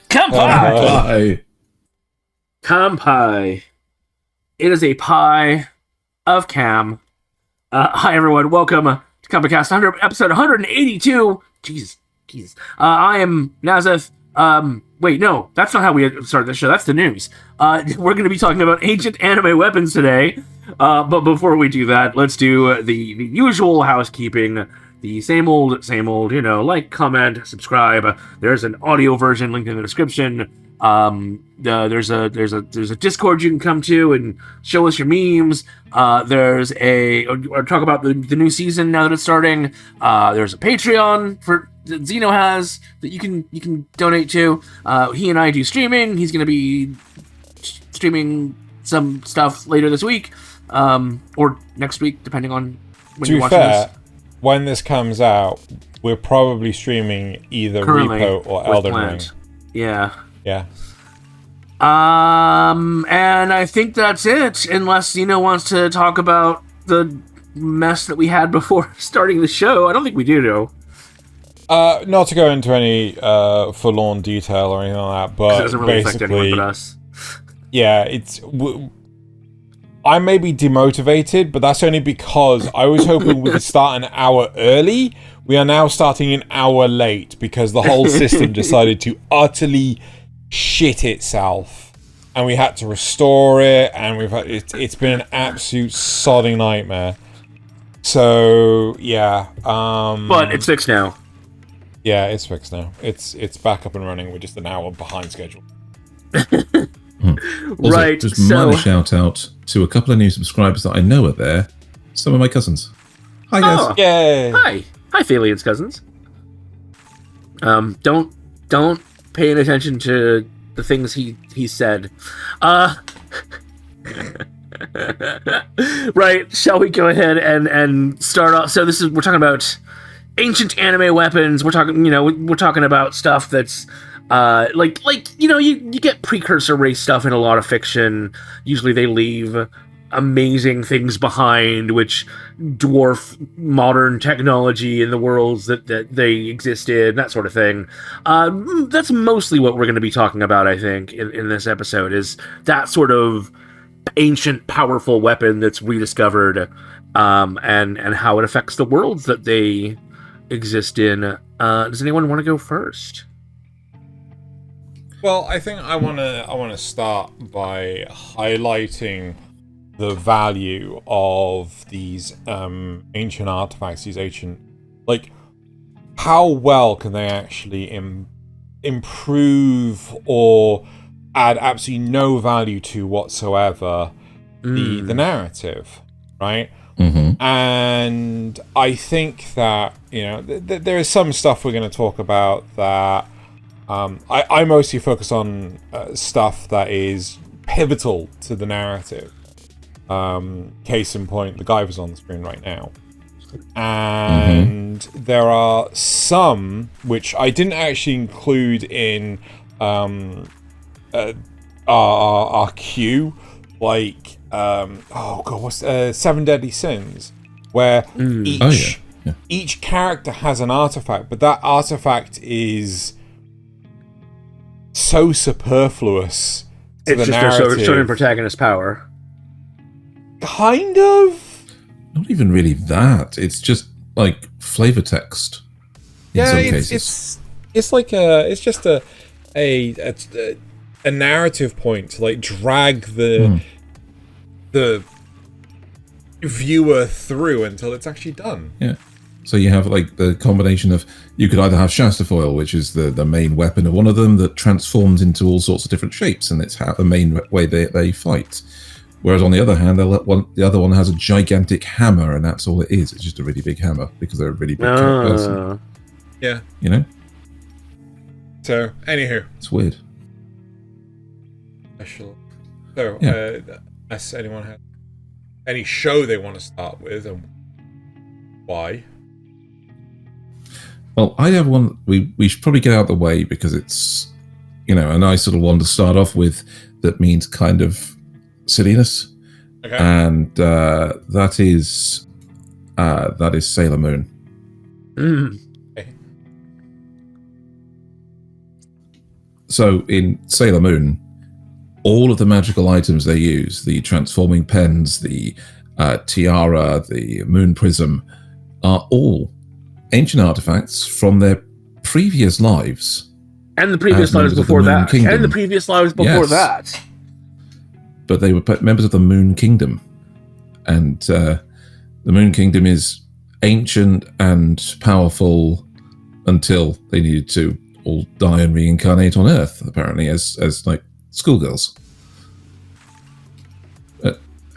Kanpai! Kanpai. It is a pie of Cam. Hi, everyone. Welcome to Kanpai Cast, episode 182. Jesus. I am Nasuth. Wait, no, that's not how we started the show. That's the news. We're going to be talking about ancient anime weapons today. But before we do that, let's do the usual housekeeping. The same old, like, comment, subscribe. There's an audio version linked in the description. There's a Discord you can come to and show us your memes. There's or talk about the new season now that it's starting. There's a Patreon that Xeno has that you can donate to. He and I do streaming. He's going to be streaming some stuff later this week, or next week, depending on when you're watching this. When this comes out, we're probably streaming either Currently, Repo or Elden Ring. Yeah. And I think that's it, unless Xeno wants to talk about the mess that we had before starting the show. I don't think we do, though. Not to go into any forlorn detail or anything like that, but it doesn't really affect anyone but us. Yeah, I may be demotivated, but that's only because I was hoping we could start an hour early. We are now starting an hour late because the whole system decided to utterly shit itself, and we had to restore it, and it's been an absolute sodding nightmare. So yeah, but it's fixed now. Yeah, it's fixed now. It's back up and running. We're just an hour behind schedule. Also, right. Just minor shout out to a couple of new subscribers that I know are there. Some of my cousins. Hi guys. Oh, yay! Hi, Thaylien's cousins. Don't pay any attention to the things he said. Right. Shall we go ahead and start off? So we're talking about ancient anime weapons. We're talking about stuff that's you get precursor race stuff in a lot of fiction. Usually they leave amazing things behind which dwarf modern technology in the worlds that they existed, that sort of thing. That's mostly what we're going to be talking about, I think, in this episode, is that sort of ancient, powerful weapon that's rediscovered, and how it affects the worlds that they exist in. Does anyone want to go first? Well, I think I want to start by highlighting the value of these ancient artifacts, these ancient, how well can they actually improve or add absolutely no value to whatsoever the narrative, right? Mm-hmm. And I think that there is some stuff we're going to talk about that I mostly focus on stuff that is pivotal to the narrative. Case in point, the Guyver's on the screen right now. And there are some which I didn't actually include in our queue, like what's Seven Deadly Sins, where each character has an artifact, but that artifact is so superfluous to the narrative. It's just a protagonist power. Kind of. Not even really that. It's just like flavor text. In some cases. It's just a narrative point to drag the viewer through until it's actually done. Yeah. So you have the combination of, you could either have Shastafoil, which is the main weapon of one of them that transforms into all sorts of different shapes, and it's the main way they fight. Whereas on the other hand, the other one has a gigantic hammer, and that's all it is. It's just a really big hammer because they're a really big person. Yeah. So, anywho. It's weird. So, unless anyone has any show they want to start with, and why? Well, I have one we should probably get out of the way because it's, a nice little one to start off with that means kind of silliness. Okay. And that is that is Sailor Moon. So in Sailor Moon, all of the magical items they use, the transforming pens, the tiara, the moon prism, are all ancient artifacts from their previous lives. And the previous lives before that. Kingdom. And the previous lives before that. But they were members of the Moon Kingdom. And the Moon Kingdom is ancient and powerful until they needed to all die and reincarnate on Earth, apparently, as like schoolgirls.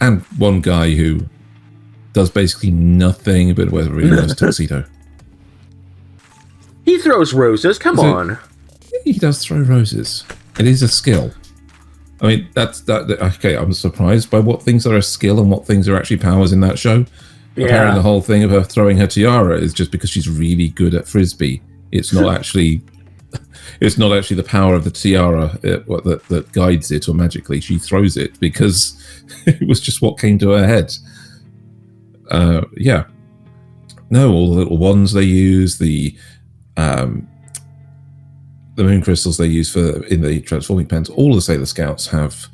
And one guy who does basically nothing but wears a really nice tuxedo. He throws roses, come on. He does throw roses. It is a skill. I mean, okay, I'm surprised by what things are a skill and what things are actually powers in that show. Yeah. Apparently the whole thing of her throwing her tiara is just because she's really good at Frisbee. It's not actually the power of the tiara that guides it or magically. She throws it because it was just what came to her head. Yeah. No, all the little wands they use, the moon crystals they use in the transforming pens, all of the Sailor Scouts have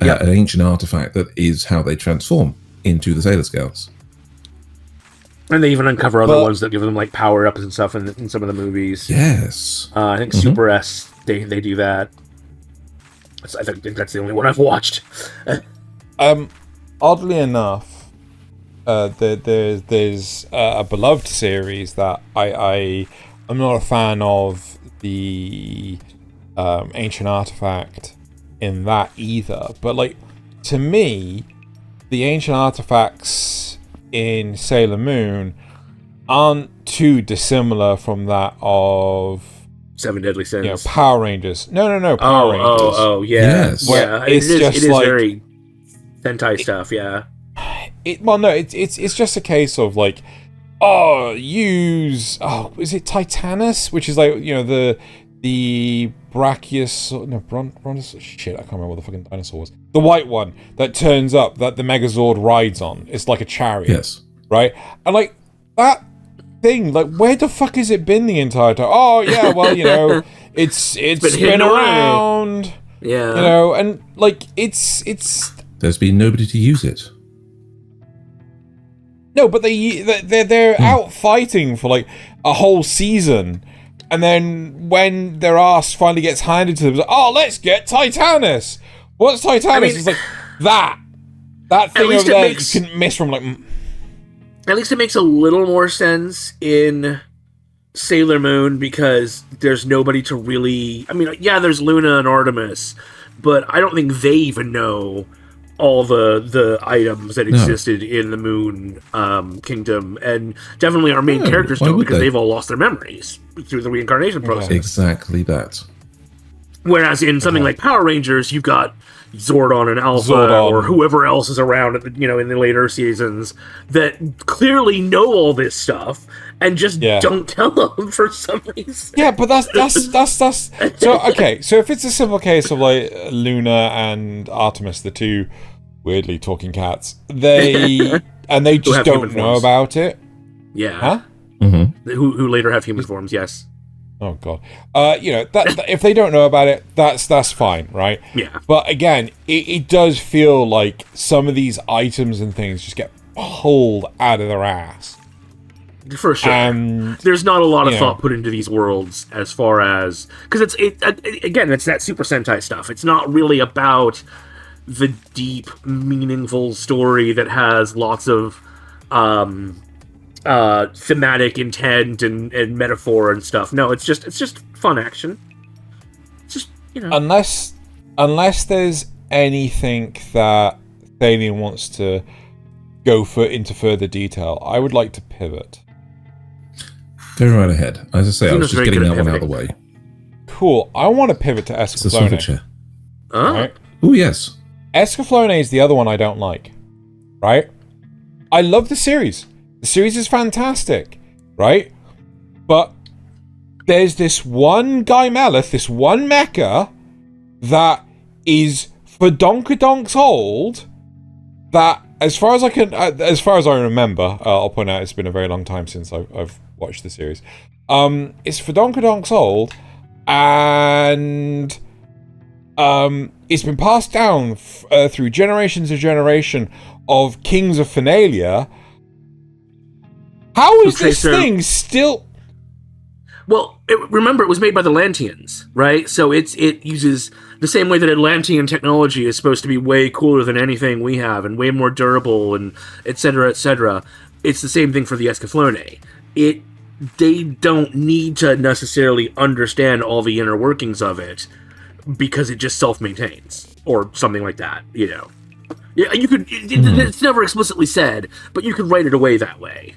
an ancient artifact that is how they transform into the Sailor Scouts. And they even uncover other ones that give them like power-ups and stuff in some of the movies. Yes. I think Super S, they do that. I think that's the only one I've watched. Oddly enough, there's a beloved series that I'm not a fan of the ancient artifact in that either. But like, to me, the ancient artifacts in Sailor Moon aren't too dissimilar from that of Seven Deadly Sins. You know, Power Rangers. No, Power Rangers. Oh, yeah. Yes. Yeah, it is like, very Sentai stuff, yeah. It's just a case of like, is it Titanus? Which is like, you know, the Brachiosaurus, Brontosaurus, shit, I can't remember what the fucking dinosaur was. The white one that turns up that the Megazord rides on. It's like a chariot. Yes. Right? And like, that thing, like, where the fuck has it been the entire time? Oh, yeah, well, you know, it's been around. Yeah. You know, and like, it's... There's been nobody to use it. No, but they're out fighting for like a whole season, and then when their ass finally gets handed to them, it's like, oh, let's get Titanus. What's Titanus? I mean, it's like that thing over there you couldn't miss from like. At least it makes a little more sense in Sailor Moon because there's nobody to really. I mean, yeah, there's Luna and Artemis, but I don't think they even know all the items that existed in the Moon Kingdom, and definitely our main characters don't because they've all lost their memories through the reincarnation process. Exactly that. Whereas in something like Power Rangers, you've got Zordon and Alpha or whoever else is around, in the later seasons that clearly know all this stuff and just don't tell them for some reason. Yeah, but that's so okay. So if it's a simple case of like Luna and Artemis, the two weirdly talking cats, they just don't know about it. Yeah. Huh? Mm-hmm. Who later have human forms? Yes. Oh god. That if they don't know about it, that's fine, right? Yeah. But again, it does feel like some of these items and things just get pulled out of their ass. For sure. There's not a lot of thought put into these worlds as far as because it's that Super Sentai stuff. It's not really about the deep, meaningful story that has lots of thematic intent and metaphor and stuff. No, it's just fun action. It's just unless there's anything that Thaylien wants to go into further detail, I would like to pivot. Go right ahead. As I say, I was just getting that one out of the way. Cool. I want to pivot to Escaflowne. It's a right? Oh yes. Escaflowne is the other one I don't like. Right? I love the series. The series is fantastic, right? But there's this one Guy Malith, this one mecha that is for donkadonks old that as far as I remember, I'll point out it's been a very long time since I've watched the series. It's Fodonkadonks old, and it's been passed down through generations of generation of kings of Finalia. How is this thing still? Well, remember, it was made by the Lanteans, right? So it uses the same way that Atlantean technology is supposed to be way cooler than anything we have and way more durable and et cetera, et cetera. It's the same thing for the Escaflowne. They don't need to necessarily understand all the inner workings of it because it just self-maintains or something like that, you know. Yeah, you could. It's never explicitly said, but you could write it away that way.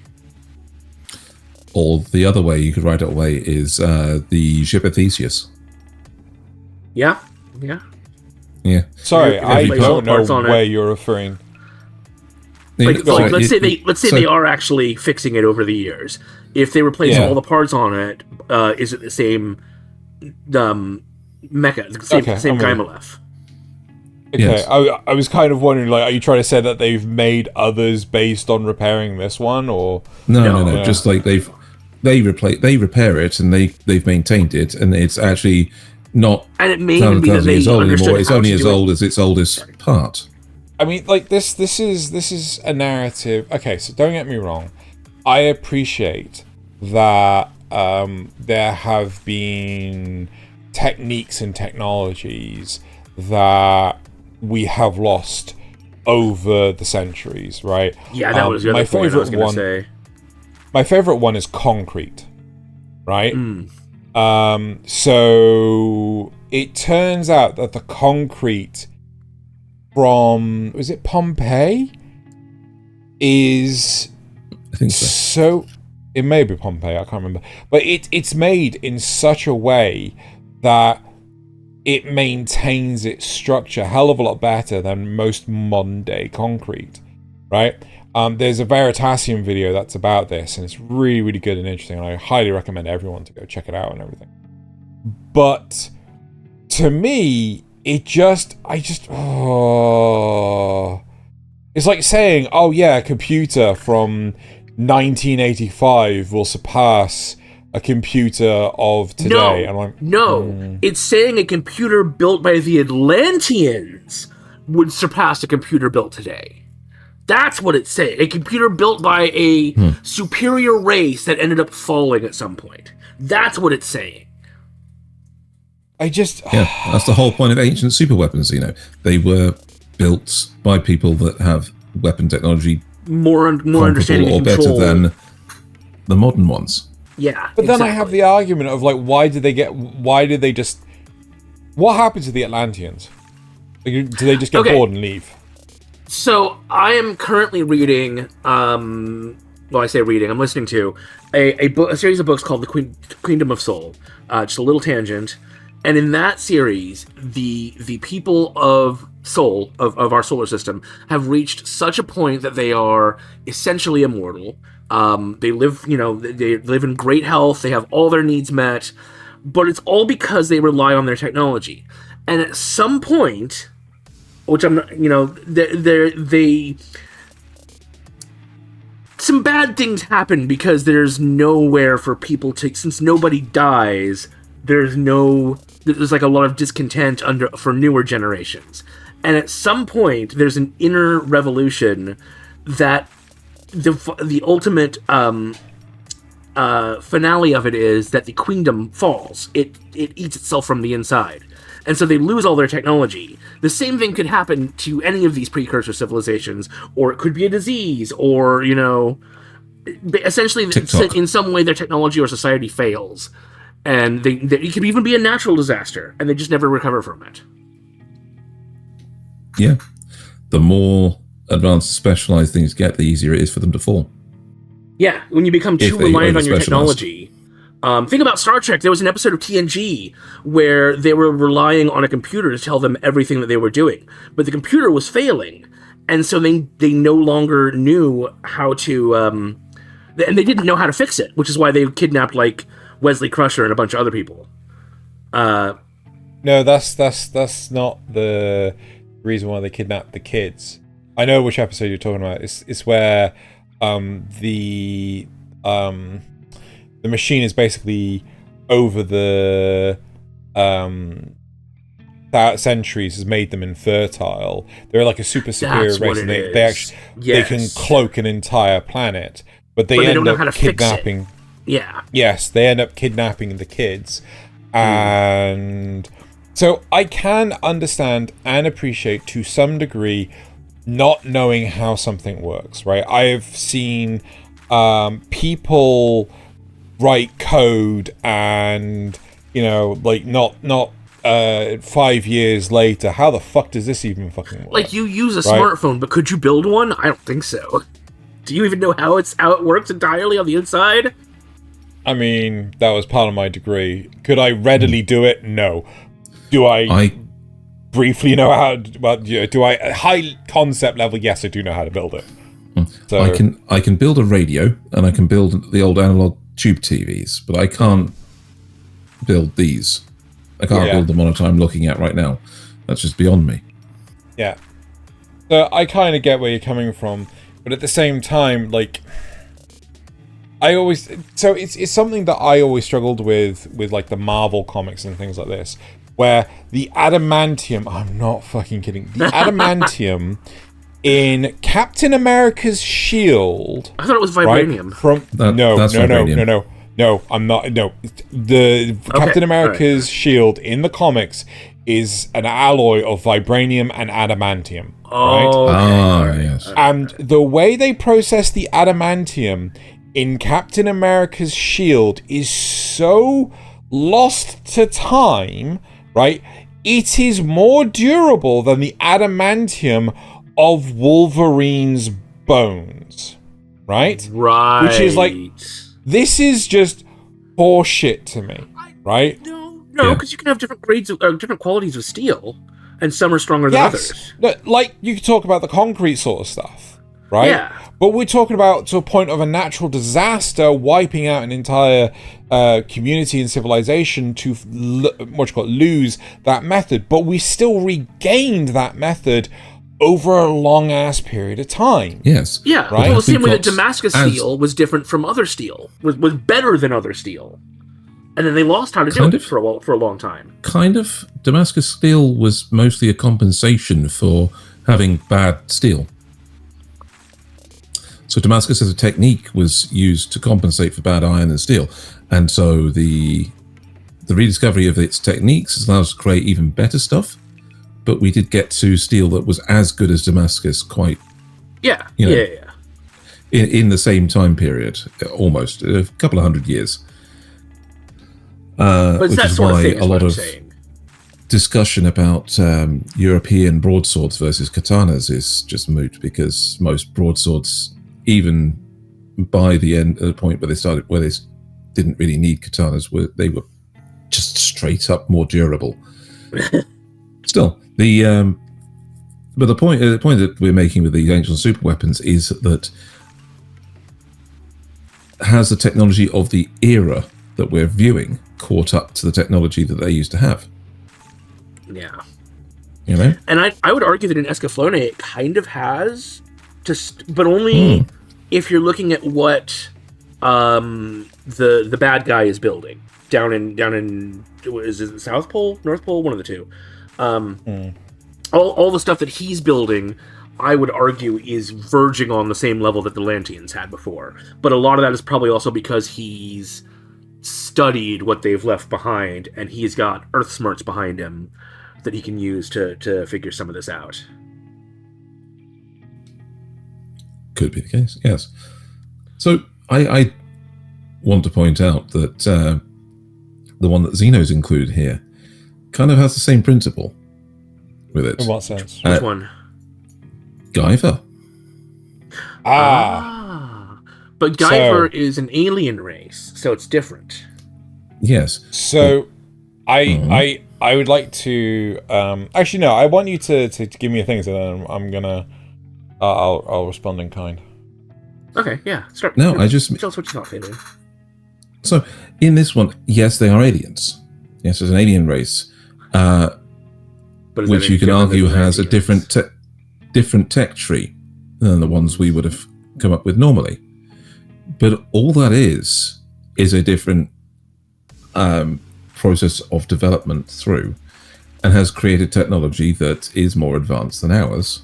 Or the other way you could write it away is the ship of Theseus. Yeah. Sorry, I don't know where it. you're referring. Let's say they are actually fixing it over the years. If they replace all the parts on it, is it the same mecha, the same Gaimalef? Okay, yes. I was kind of wondering, like, are you trying to say that they've made others based on repairing this one, or no. Just like they repair it and they've maintained it, and it's actually not. And it may even be that they understood it's only as old as its oldest part. I mean, like this is a narrative. Okay, so don't get me wrong. I appreciate that there have been techniques and technologies that we have lost over the centuries, right? Yeah, that was the other point I was going to say. My favorite one is concrete, right? So it turns out that the concrete from, was it Pompeii? Is I think so. It may be Pompeii, I can't remember. But it's made in such a way that it maintains its structure a hell of a lot better than most modern day concrete, right? There's a Veritasium video that's about this, and it's really, really good and interesting, and I highly recommend everyone to go check it out and everything. But to me, it's like saying, oh yeah, a computer from 1985 will surpass a computer of today. It's saying a computer built by the Atlanteans would surpass a computer built today. That's what it's saying. A computer built by a superior race that ended up falling at some point. That's what it's saying. That's the whole point of ancient super weapons. You know, they were built by people that have weapon technology more understanding or better than the modern ones. Yeah, but then I have the argument of like, what happened to the Atlanteans? Like, do they just get bored and leave? So I am currently reading, I say reading, I'm listening to a series of books called The Queendom of Soul. Just a little tangent. And in that series, the people of Soul, of our solar system, have reached such a point that they are essentially immortal. They live, they live in great health, they have all their needs met, but it's all because they rely on their technology. And at some point, which I'm not, some bad things happen because there's nowhere for people to, since nobody dies, there's like a lot of discontent for newer generations. And at some point, there's an inner revolution that the ultimate finale of it is that the queendom falls. It eats itself from the inside. And so they lose all their technology. The same thing could happen to any of these precursor civilizations, or it could be a disease, or, essentially, TikTok. In some way, their technology or society fails. And it could even be a natural disaster, and they just never recover from it. Yeah. The more advanced, specialized things get, the easier it is for them to fall. Yeah, when you become too reliant on your technology. Think about Star Trek. There was an episode of TNG where they were relying on a computer to tell them everything that they were doing. But the computer was failing, and so they no longer knew how to... and they didn't know how to fix it, which is why they kidnapped, like, Wesley Crusher and a bunch of other people. No, that's not the reason why they kidnapped the kids. I know which episode you're talking about. It's where the machine is basically over the centuries has made them infertile. They're like a super superior race, and they actually they can cloak an entire planet, but they end up kidnapping. Yeah. Yes, they end up kidnapping the kids, and so I can understand and appreciate to some degree not knowing how something works. Right, I've seen people write code and like not 5 years later, how the fuck does this even fucking work? Like, you use a smartphone, but could you build one? I don't think so. Do you even know how it works entirely on the inside? I mean, that was part of my degree. Could I readily do it? No. Do I briefly know how? Well, do I at high concept level? Yes, I do know how to build it. So I can build a radio, and I can build the old analog tube TVs, but I can't build these. I can't build the monitor I'm looking at right now. That's just beyond me. Yeah. So I kind of get where you're coming from, but at the same time, like, it's something that I always struggled with like the Marvel comics and things like this, where the adamantium, I'm not fucking kidding, the adamantium in Captain America's shield. I thought it was vibranium. Right, No, I'm not. No, the Captain America's shield in the comics is an alloy of vibranium and adamantium. Yes. And the way they process the adamantium in Captain America's shield is so lost to time, right? It is more durable than the adamantium of Wolverine's bones, right? Right. Which is like, this is just horseshit to me, right? No, because you can have different grades of different qualities of steel, and some are stronger than others. Like, you could talk about the concrete sort of stuff, right? Yeah. But we're talking about to a point of a natural disaster wiping out an entire community and civilization to lose that method. But we still regained that method over a long-ass period of time. Yes. Yeah, right? Well, the same way that Damascus steel was different from other steel, was better than other steel. And then they lost how to do it for a long time. Kind of. Damascus steel was mostly a compensation for having bad steel. So Damascus as a technique was used to compensate for bad iron and steel. And so the rediscovery of its techniques allows us to create even better stuff. But we did get to steel that was as good as Damascus quite... in the same time period, almost, a couple of 100 years. Which is why a lot of discussion about European broadswords versus katanas is just moot, because most broadswords, even by the end, at the point where they didn't really need katanas, they were just straight up more durable. Still, but the point that we're making with these ancient super weapons is that has the technology of the era that we're viewing caught up to the technology that they used to have? Yeah. You know? And I would argue that in Escaflowne it kind of has, but only if you're looking at what the bad guy is building down in is it South Pole, North Pole, one of the two. All the stuff that he's building, I would argue, is verging on the same level that the Lanteans had before. But a lot of that is probably also because he's studied what they've left behind, and he's got earth smarts behind him that he can use to figure some of this out. Could be the case, yes. So I want to point out that the one that Xeno's included here kind of has the same principle with it. In what sense? Which one? Guyver. But Guyver is an alien race, so it's different. Yes. So I would like to actually no, I want you to give me a thing, so then I'm gonna I'll respond in kind. Okay, yeah. Start. No, I just tell us what you thought, Thaylien. So in this one, yes, they are aliens. Yes, it's an alien race, which you can argue has a different different tech tree than the ones we would have come up with normally. But all that is a different process of development through, and has created technology that is more advanced than ours.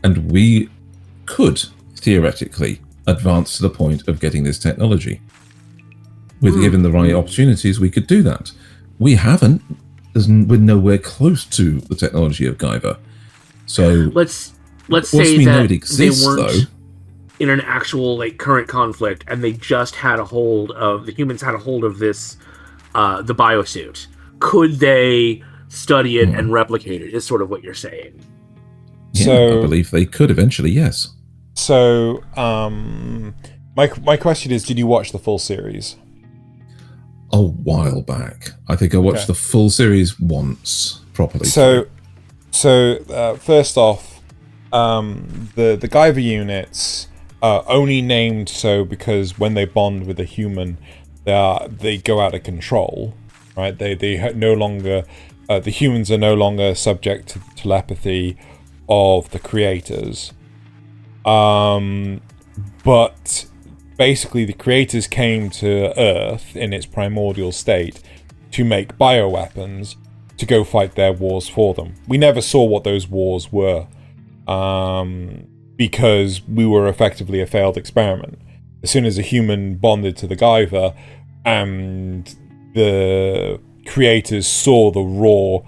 And we could theoretically advance to the point of getting this technology. With given the right opportunities, we could do that. We haven't. We're nowhere close to the technology of Guyver. So let's say we know that it exists, they weren't though, in an actual current conflict, and they just had a hold of the humans had a hold of this the biosuit. Could they study it and replicate it? Is sort of what you're saying. Yeah, So I believe they could eventually. Yes. So, my question is, did you watch the full series? A while back, I think I watched the full series once properly. So first off, the Guyver units are only named so because when they bond with a human, they go out of control, right? They no longer the humans are no longer subject to the telepathy of the creators. But basically, the creators came to Earth in its primordial state to make bioweapons to go fight their wars for them. We never saw what those wars were, because we were effectively a failed experiment. As soon as a human bonded to the Guyver, and the creators saw the raw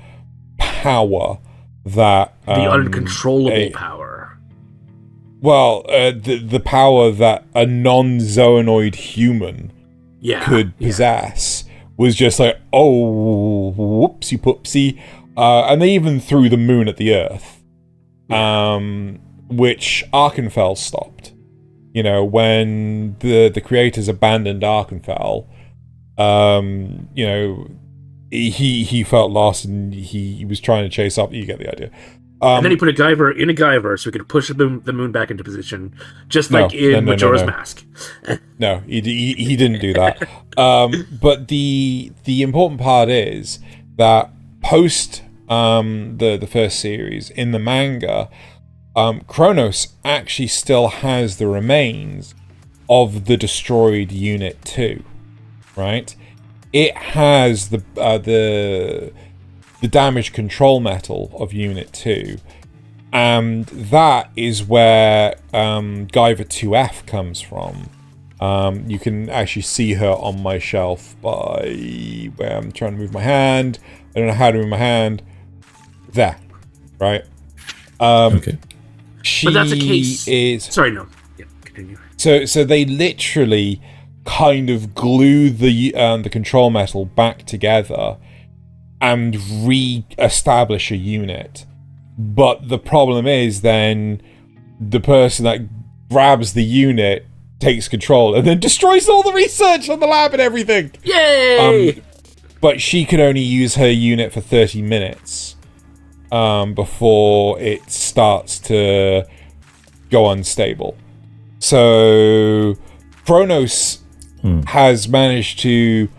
power that... the uncontrollable power. Well, the power that a non-zoonoid human could possess was just like, oh, whoopsie poopsie. And they even threw the moon at the Earth, which Arkenfell stopped. You know, when the creators abandoned Arkenfell, you know, he felt lost and he was trying to chase up. You get the idea. And then he put a Guyver in a Guyver so he could push the moon back into position, just like in Majora's Mask. No, he didn't do that. But the important part is that post the first series in the manga, Kronos actually still has the remains of the destroyed Unit 2, right? It has the damage control metal of Unit 2, and that is where Guyver 2F comes from. You can actually see her on my shelf by where I'm trying to move my hand. I don't know how to move my hand. There, right? Okay. But that's a case. Sorry, no. Yeah, continue. So they literally kind of glue the control metal back together and re-establish a unit. But the problem is then the person that grabs the unit takes control and then destroys all the research on the lab and everything. Yay! But she can only use her unit for 30 minutes before it starts to go unstable. So Kronos has managed to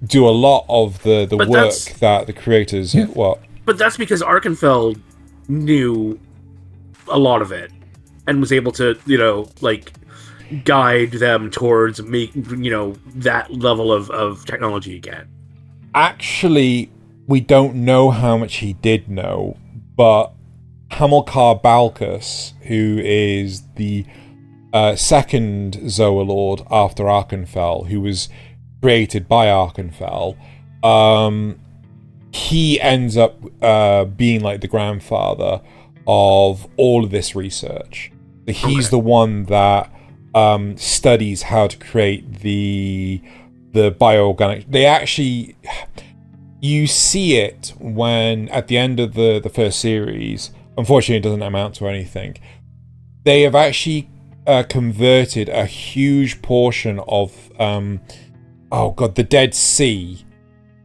do a lot of the work that the creators... Yeah. What? But that's because Arkenfell knew a lot of it and was able to, guide them towards that level of technology again. Actually, we don't know how much he did know, but Hamilcar Balkus, who is the second Zoalord after Arkenfell, who was created by Arkenfell, he ends up being like the grandfather of all of this research. He's the one that studies how to create the bioorganic. They actually, you see it when at the end of the first series. Unfortunately, it doesn't amount to anything. They have actually converted a huge portion of the Dead Sea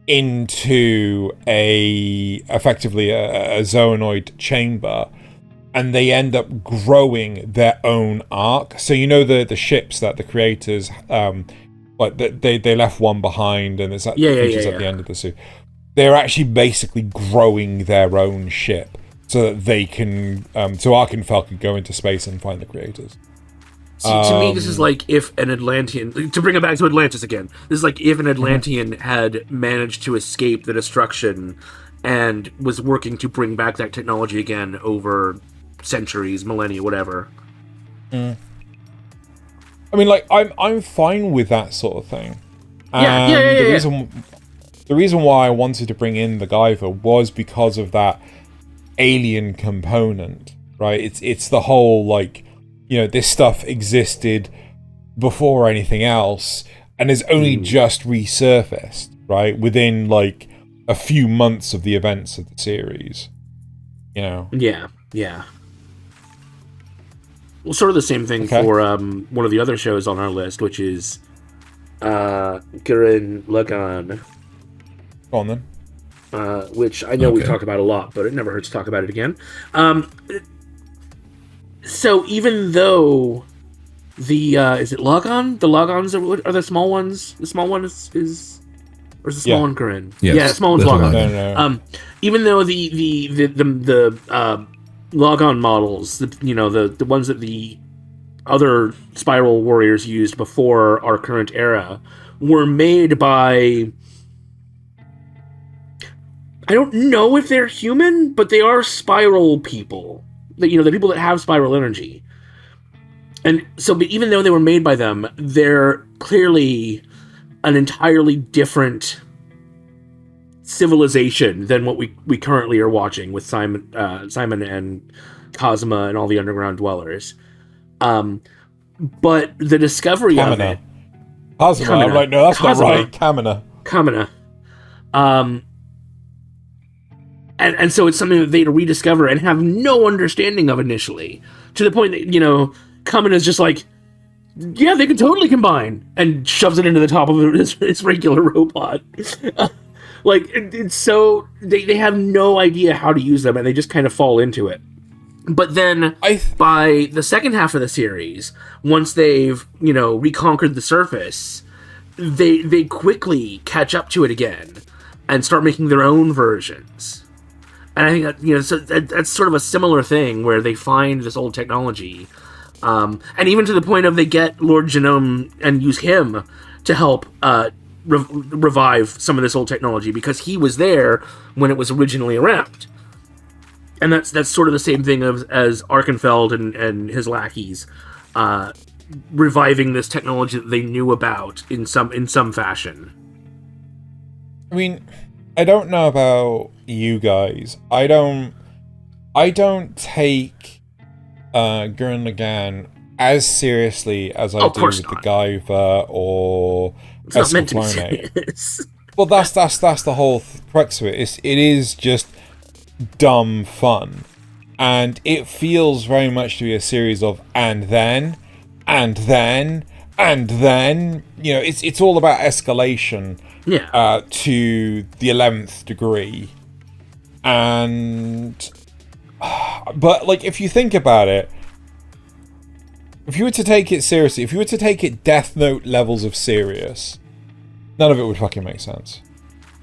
into effectively a zoonoid chamber, and they end up growing their own ark. So the ships that the creators they left one behind, and it's at the end of the sea. They're actually basically growing their own ship so that they can, so Arkenfell can go into space and find the creators. See, to me, this is like if an Atlantean, to bring it back to Atlantis again, this is like if an Atlantean had managed to escape the destruction and was working to bring back that technology again over centuries, millennia, whatever. I mean, like, I'm fine with that sort of thing. Yeah. The reason why I wanted to bring in the Guyver was because of that alien component, right? It's the whole, like, this stuff existed before anything else and has only just resurfaced, right? Within, like, a few months of the events of the series. Yeah. Well, sort of the same thing for one of the other shows on our list, which is Gurren Lagann. Go on, then. Which I know we talked about a lot, but it never hurts to talk about it again. So even though the is it Lagann? The Lagans are the small ones. The small one is or is the small one Gurren? Yes. Yeah, the small one's Lagann. No. Even though the Lagann models, the ones that the other Spiral warriors used before our current era, were made by, I don't know if they're human, but they are Spiral people. The people that have Spiral energy. And so, but even though they were made by them, they're clearly an entirely different civilization than what we currently are watching with Simon and Cosma and all the underground dwellers. But the discovery of it... Cosma. I'm like, no, that's not right. Kamina. And so it's something that they rediscover and have no understanding of initially, to the point that, Kamen is just like, yeah, they can totally combine, and shoves it into the top of his regular robot. It's so, they have no idea how to use them, and they just kind of fall into it. But then, by the second half of the series, once they've, reconquered the surface, they quickly catch up to it again, and start making their own versions. And I think that, so that's sort of a similar thing where they find this old technology, and even to the point of they get Lord Genome and use him to help revive some of this old technology, because he was there when it was originally around. And that's sort of the same thing as Arkenfeld and his lackeys reviving this technology that they knew about in some fashion. I mean, I don't know about you guys. I don't take Gurren Lagann as seriously as I do with the Guyver or Escaflowne. Well, that's the whole crux of it. It is just dumb fun, and it feels very much to be a series of and then. It's all about escalation. Yeah. To the 11th degree. And but like, if you think about it, if you were to take it seriously, if you were to take it Death Note levels of serious, none of it would fucking make sense.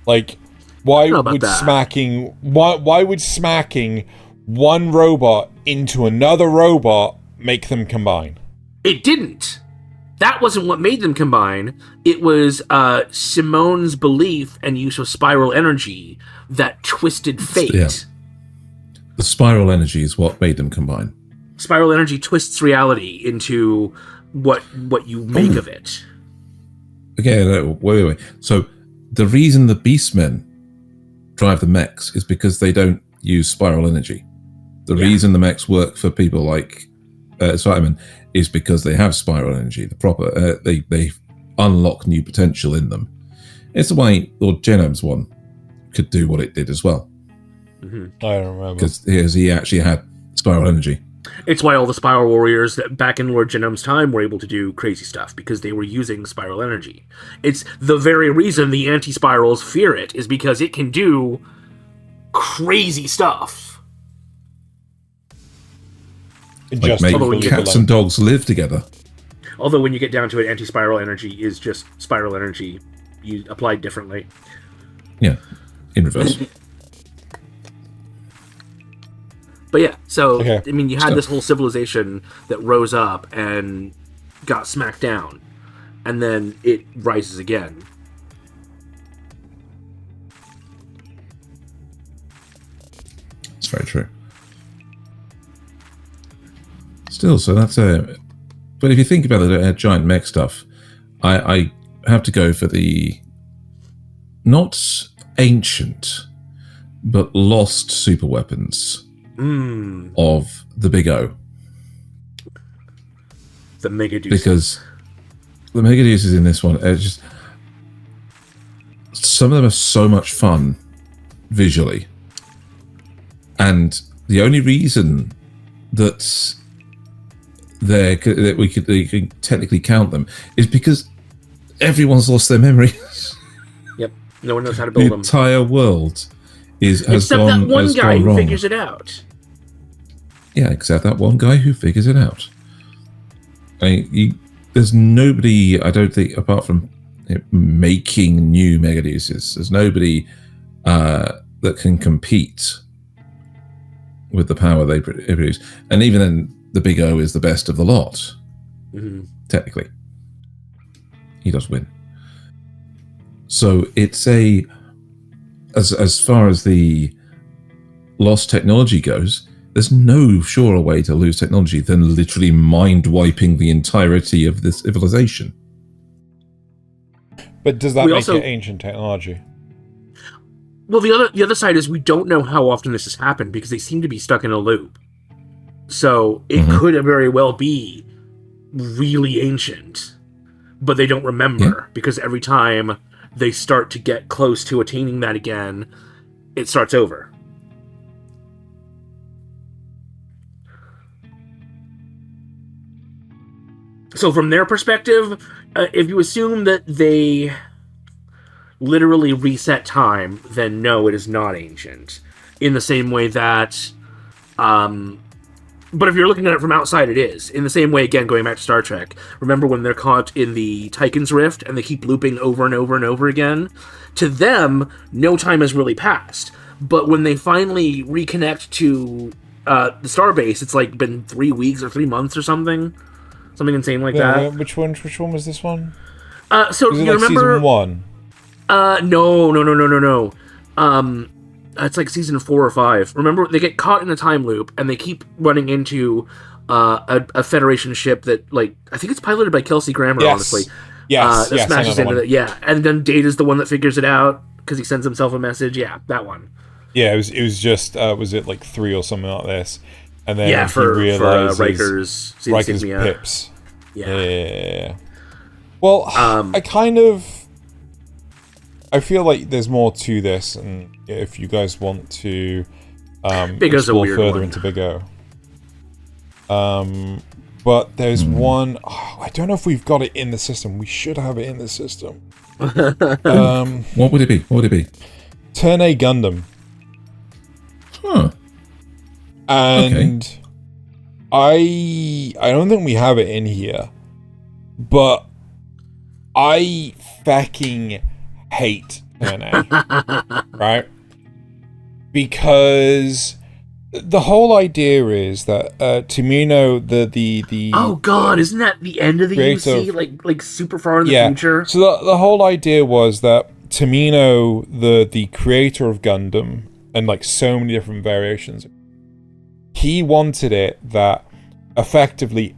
Like, why would smacking one robot into another robot make them combine? It didn't. That wasn't what made them combine. It was Simone's belief and use of spiral energy that twisted fate. Yeah. The spiral energy is what made them combine. Spiral energy twists reality into what you make of it. Okay, no, wait. So the reason the Beastmen drive the mechs is because they don't use spiral energy. The reason the mechs work for people like Simon is because they have spiral energy. The proper they unlock new potential in them. It's the way Lord Genome's one could do what it did as well. Mm-hmm. I don't remember, because he actually had spiral energy. It's why all the Spiral Warriors that back in Lord Genome's time were able to do crazy stuff, because they were using spiral energy. It's the very reason the anti-spirals fear it, is because it can do crazy stuff. Like make cats and dogs live together. Although when you get down to it, anti-spiral energy is just spiral energy applied differently. Yeah, in reverse. But yeah, so Okay. I mean, you had this whole civilization that rose up and got smacked down, and then it rises again. It's very true. Still, so that's a. But if you think about the giant mech stuff, I have to go for the not ancient, but lost super weapons of the Big O. The Megaduces. Because the Megaduces in this one, it's just some of them are so much fun visually, and the only reason that we can technically count them is because everyone's lost their memories. Yep, no one knows how to The build them. entire world has Except gone that one guy who wrong. figures it out. Yeah, except that one guy who figures it out. There's nobody, I don't think, apart from making new Megaduces, there's nobody that can compete with the power they produce. And even then, the Big O is the best of the lot. Technically. He does win. So it's as far as the lost technology goes, there's no surer way to lose technology than literally mind-wiping the entirety of this civilization. But does that We make also- it ancient technology? Well, the other side is we don't know how often this has happened because they seem to be stuck in a loop. So it could very well be really ancient, but they don't remember because every time they start to get close to attaining that again, it starts over. So from their perspective, if you assume that they literally reset time, then no, it is not ancient. In the same way that... but if you're looking at it from outside, it is. In the same way, again, going back to Star Trek, remember when they're caught in the Tychon's Rift and they keep looping over and over and over again? To them, no time has really passed. But when they finally reconnect to the Starbase, it's like been 3 weeks or 3 months or something. Something insane like that. Which one was this one? So Was it you like remember... season 1? No. It's like season 4 or 5. Remember, they get caught in a time loop, and they keep running into a Federation ship that, like, I think it's piloted by Kelsey Grammer, Yes. honestly. Yes, That yes, smashes another into one. it. Yeah, and then Data's the one that figures it out because he sends himself a message. Yeah, that one. Yeah, it was just was it like 3 or something like this, and then Yeah, he for realizes Riker's insignia. pips. Yeah. Yeah. Well, I feel like there's more to this, and if you guys want to Big O's a explore weird further one. into Big O. But there's one. I don't know if we've got it in the system. We should have it in the system. What would it be? What would it be? Turn A Gundam. Huh. And I don't think we have it in here, but I fucking hate Turn A, right? Because the whole idea is that Tomino, the Oh god, isn't that the end of the creator UC? Like super far in the yeah. future? So the whole idea was that Tomino, the creator of Gundam, and like so many different variations, he wanted it that effectively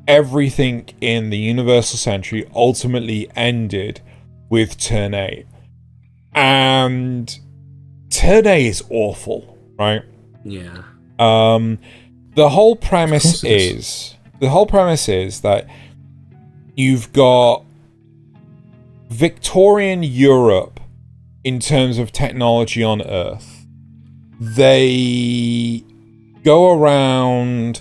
everything in the Universal Century ultimately ended with Turn A. And Turn A is awful, right? Yeah. The whole premise is that you've got Victorian Europe in terms of technology on Earth. They go around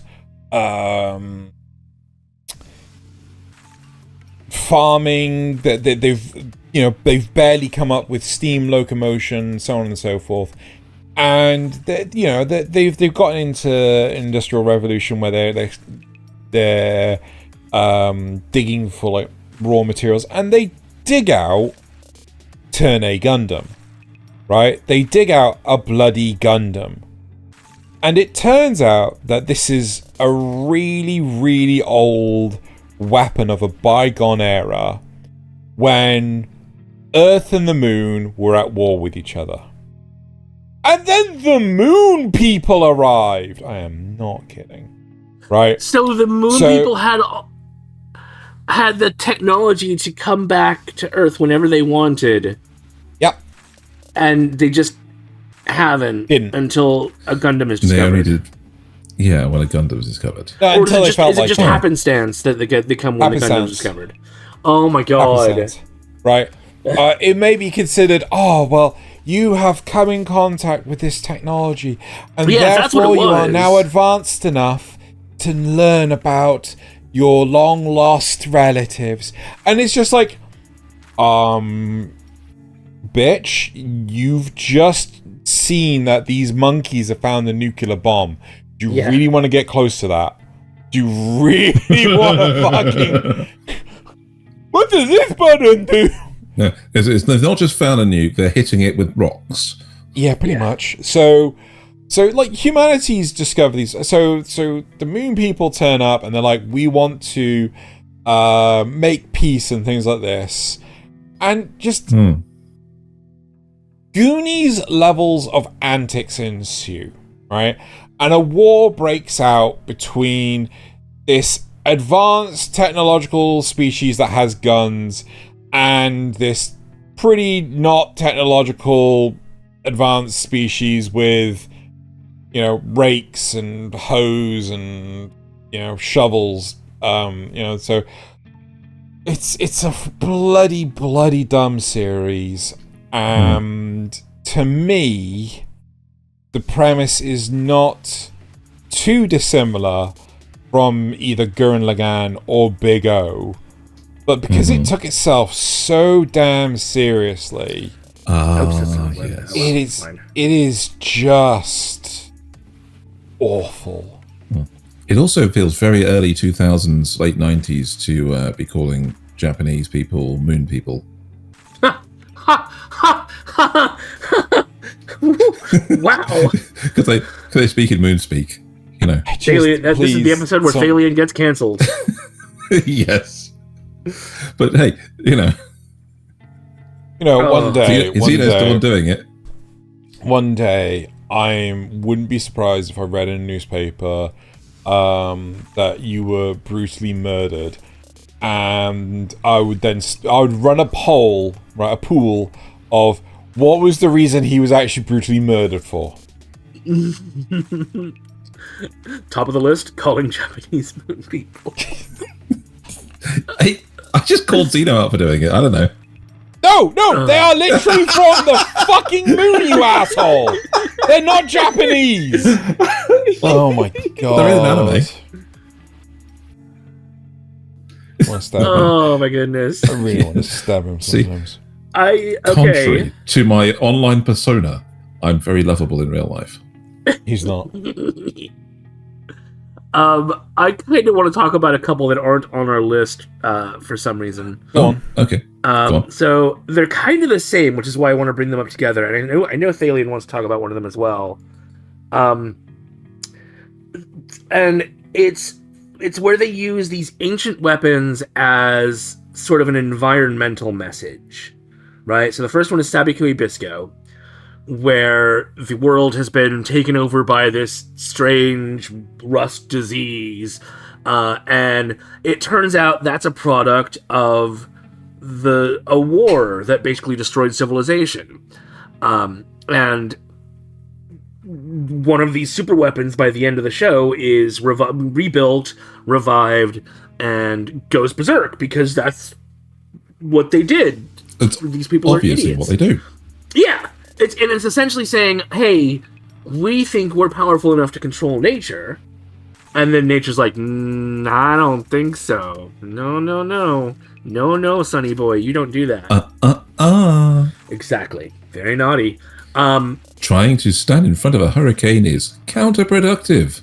farming. They've barely come up with steam locomotion, so on and so forth. And they've gotten into Industrial Revolution where they're digging for like raw materials, and they dig out Turn A Gundam, right? They dig out a bloody Gundam, And it turns out that this is a really, really old weapon of a bygone era when Earth and the Moon were at war with each other. And then the Moon people arrived. I am not kidding. Right? So the Moon people had the technology to come back to Earth whenever they wanted. Yep. And they just haven't until a Gundam is discovered. They only did. Yeah, when a Gundam was discovered. Or until is it just happenstance that they come when the Gundam is discovered? Oh my god. Right. It may be considered, you have come in contact with this technology, and therefore you are now advanced enough to learn about your long-lost relatives. And it's just like, bitch, you've just seen that these monkeys have found the nuclear bomb. Do you really want to get close to that? Do you really want to fucking... What does this button do? No, they've not just found a nuke, they're hitting it with rocks. Yeah, pretty much. So like, humanity's discovered these. So the Moon people turn up and they're like, we want to make peace and things like this. And just... Goonies levels of antics ensue, right? And a war breaks out between this advanced technological species that has guns and this pretty not technological advanced species with, rakes and hoes and, shovels. So it's a bloody dumb series. And to me, the premise is not too dissimilar from either Gurren Lagann or Big O, but because it took itself so damn seriously, yes. it is just awful. It also feels very early 2000s, late 90s to be calling Japanese people moon people. Wow. Because they speak in moon speak, Thaylien, this is the episode where Thaylien gets cancelled. Yes. But hey, one day... Xeno's the one doing it. One day, I wouldn't be surprised if I read in a newspaper that you were brutally murdered. And I would run a poll, right, a pool of what was the reason he was actually brutally murdered for. Top of the list, calling Japanese moon people. I just called Xeno out for doing it. I don't know. No, they are literally from the fucking moon, you asshole. They're not Japanese. Oh my god. They're in an anime. Oh my goodness. I really want to stab him sometimes. Contrary to my online persona, I'm very lovable in real life. He's not. I kind of want to talk about a couple that aren't on our list for some reason. Go on. Okay. Go on. So they're kind of the same, which is why I want to bring them up together. And I know Thaylien wants to talk about one of them as well. And it's where they use these ancient weapons as sort of an environmental message, right? So the first one is Sabikui Bisco, where the world has been taken over by this strange rust disease, and it turns out that's a product of a war that basically destroyed civilization. And one of these super weapons by the end of the show is rebuilt, revived, and goes berserk, because that's what they did. These people are idiots. Obviously what they do. Yeah. It's essentially saying, hey, we think we're powerful enough to control nature. And then nature's like, I don't think so. No, sonny boy, you don't do that. Exactly. Very naughty. Trying to stand in front of a hurricane is counterproductive.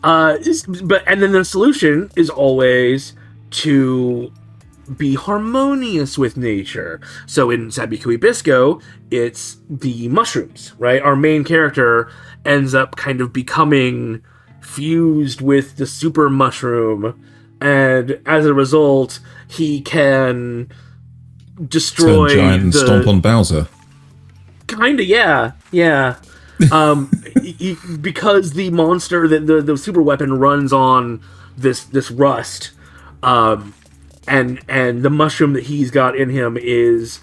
And then the solution is always to be harmonious with nature. So in Sabikui Bisco, it's the mushrooms, right? Our main character ends up kind of becoming fused with the super mushroom, and as a result, he can destroy Turn giant and stomp on Bowser. Kinda, yeah. Because the monster, the super weapon runs on this rust, and the mushroom that he's got in him is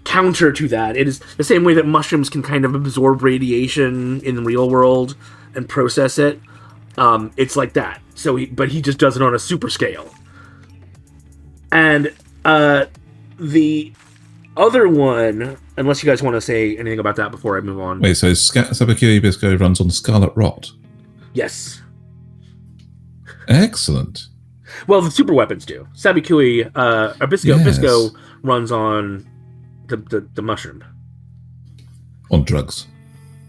counter to that. It is the same way that mushrooms can kind of absorb radiation in the real world and process it. It's like that. But he just does it on a super scale. And the other one, unless you guys want to say anything about that before I move on. Wait, so Sabikui Bisco runs on Scarlet Rot? Yes. Excellent. Well, the super weapons do. Sabikui, Bisco runs on the mushroom. On drugs.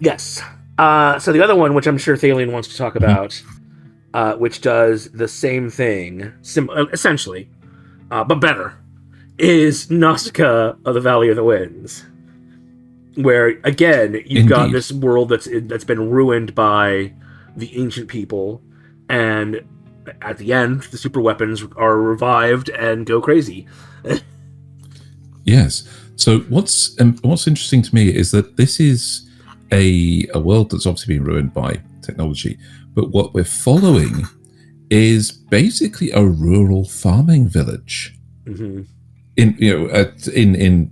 Yes. So the other one, which I'm sure Thaylien wants to talk about, which does the same thing, essentially, but better, is Nausicaa of the Valley of the Winds. Where, again, you've got this world that's been ruined by the ancient people, and at the end, the super weapons are revived and go crazy. Yes. So what's interesting to me is that this is a world that's obviously been ruined by technology, but what we're following is basically a rural farming village. Mm-hmm. In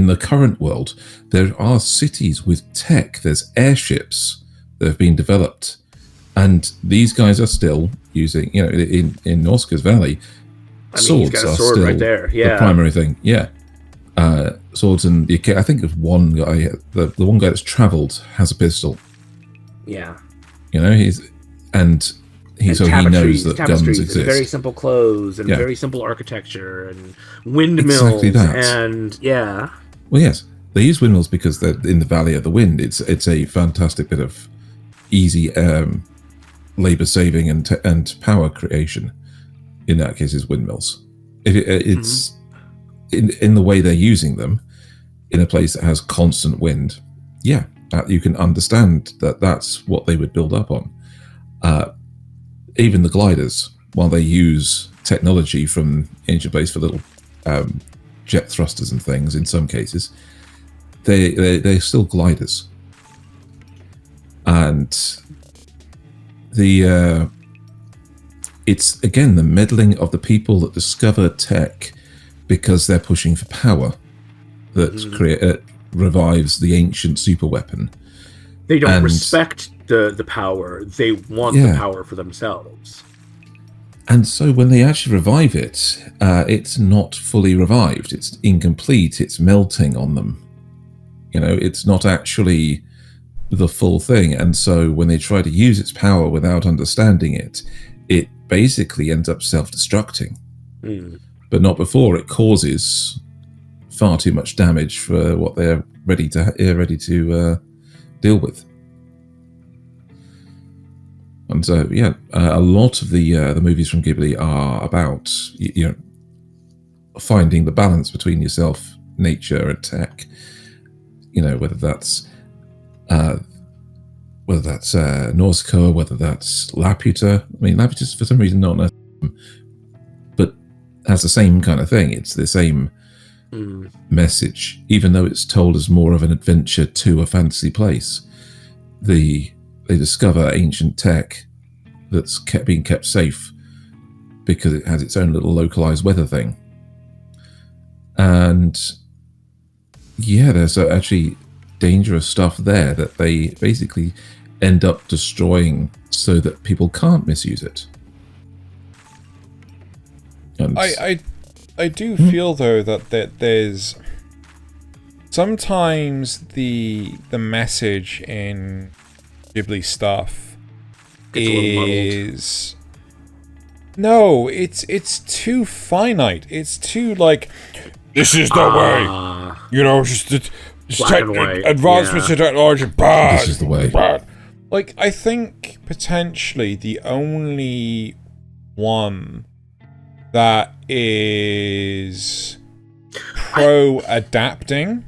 the current world, there are cities with tech. There's airships that have been developed, and these guys are still using. In Nausicaa's Valley, swords he's got a are sword still right there. Yeah. the primary thing. Yeah, swords, and I think there's one guy. The one guy that's travelled has a pistol. Yeah. He knows that guns exist. And very simple clothes and very simple architecture and windmills. Exactly that. And yeah. Well, yes, they use windmills because they're in the Valley of the Wind. It's a fantastic bit of easy labor saving and power creation. In that case, is windmills. It's in the way they're using them in a place that has constant wind. Yeah, you can understand that that's what they would build up on. Even the gliders, while they use technology from ancient base for little jet thrusters and things, in some cases, they're still gliders. And it's again the meddling of the people that discover tech because they're pushing for power that revives the ancient super weapon. They don't respect the power. They want the power for themselves. And so when they actually revive it, it's not fully revived. It's incomplete. It's melting on them. It's not actually the full thing. And so when they try to use its power without understanding it, it basically ends up self-destructing. But not before it causes far too much damage for what they're ready to deal with. And so, a lot of the movies from Ghibli are about finding the balance between yourself, nature, and tech. Whether that's Nausicaa, whether that's Laputa. I mean, Laputa's for some reason not necessarily, but has the same kind of thing. It's the same message, even though it's told as more of an adventure to a fantasy place. They discover ancient tech that's being kept safe because it has its own little localized weather thing. And there's actually dangerous stuff there that they basically end up destroying so that people can't misuse it. And I do feel though that there's sometimes the message in Ghibli stuff is it's too finite. It's too like this is the way. Just take advancements in technology. Bad. This is the way. Bad. Like I think potentially the only one that is pro-adapting,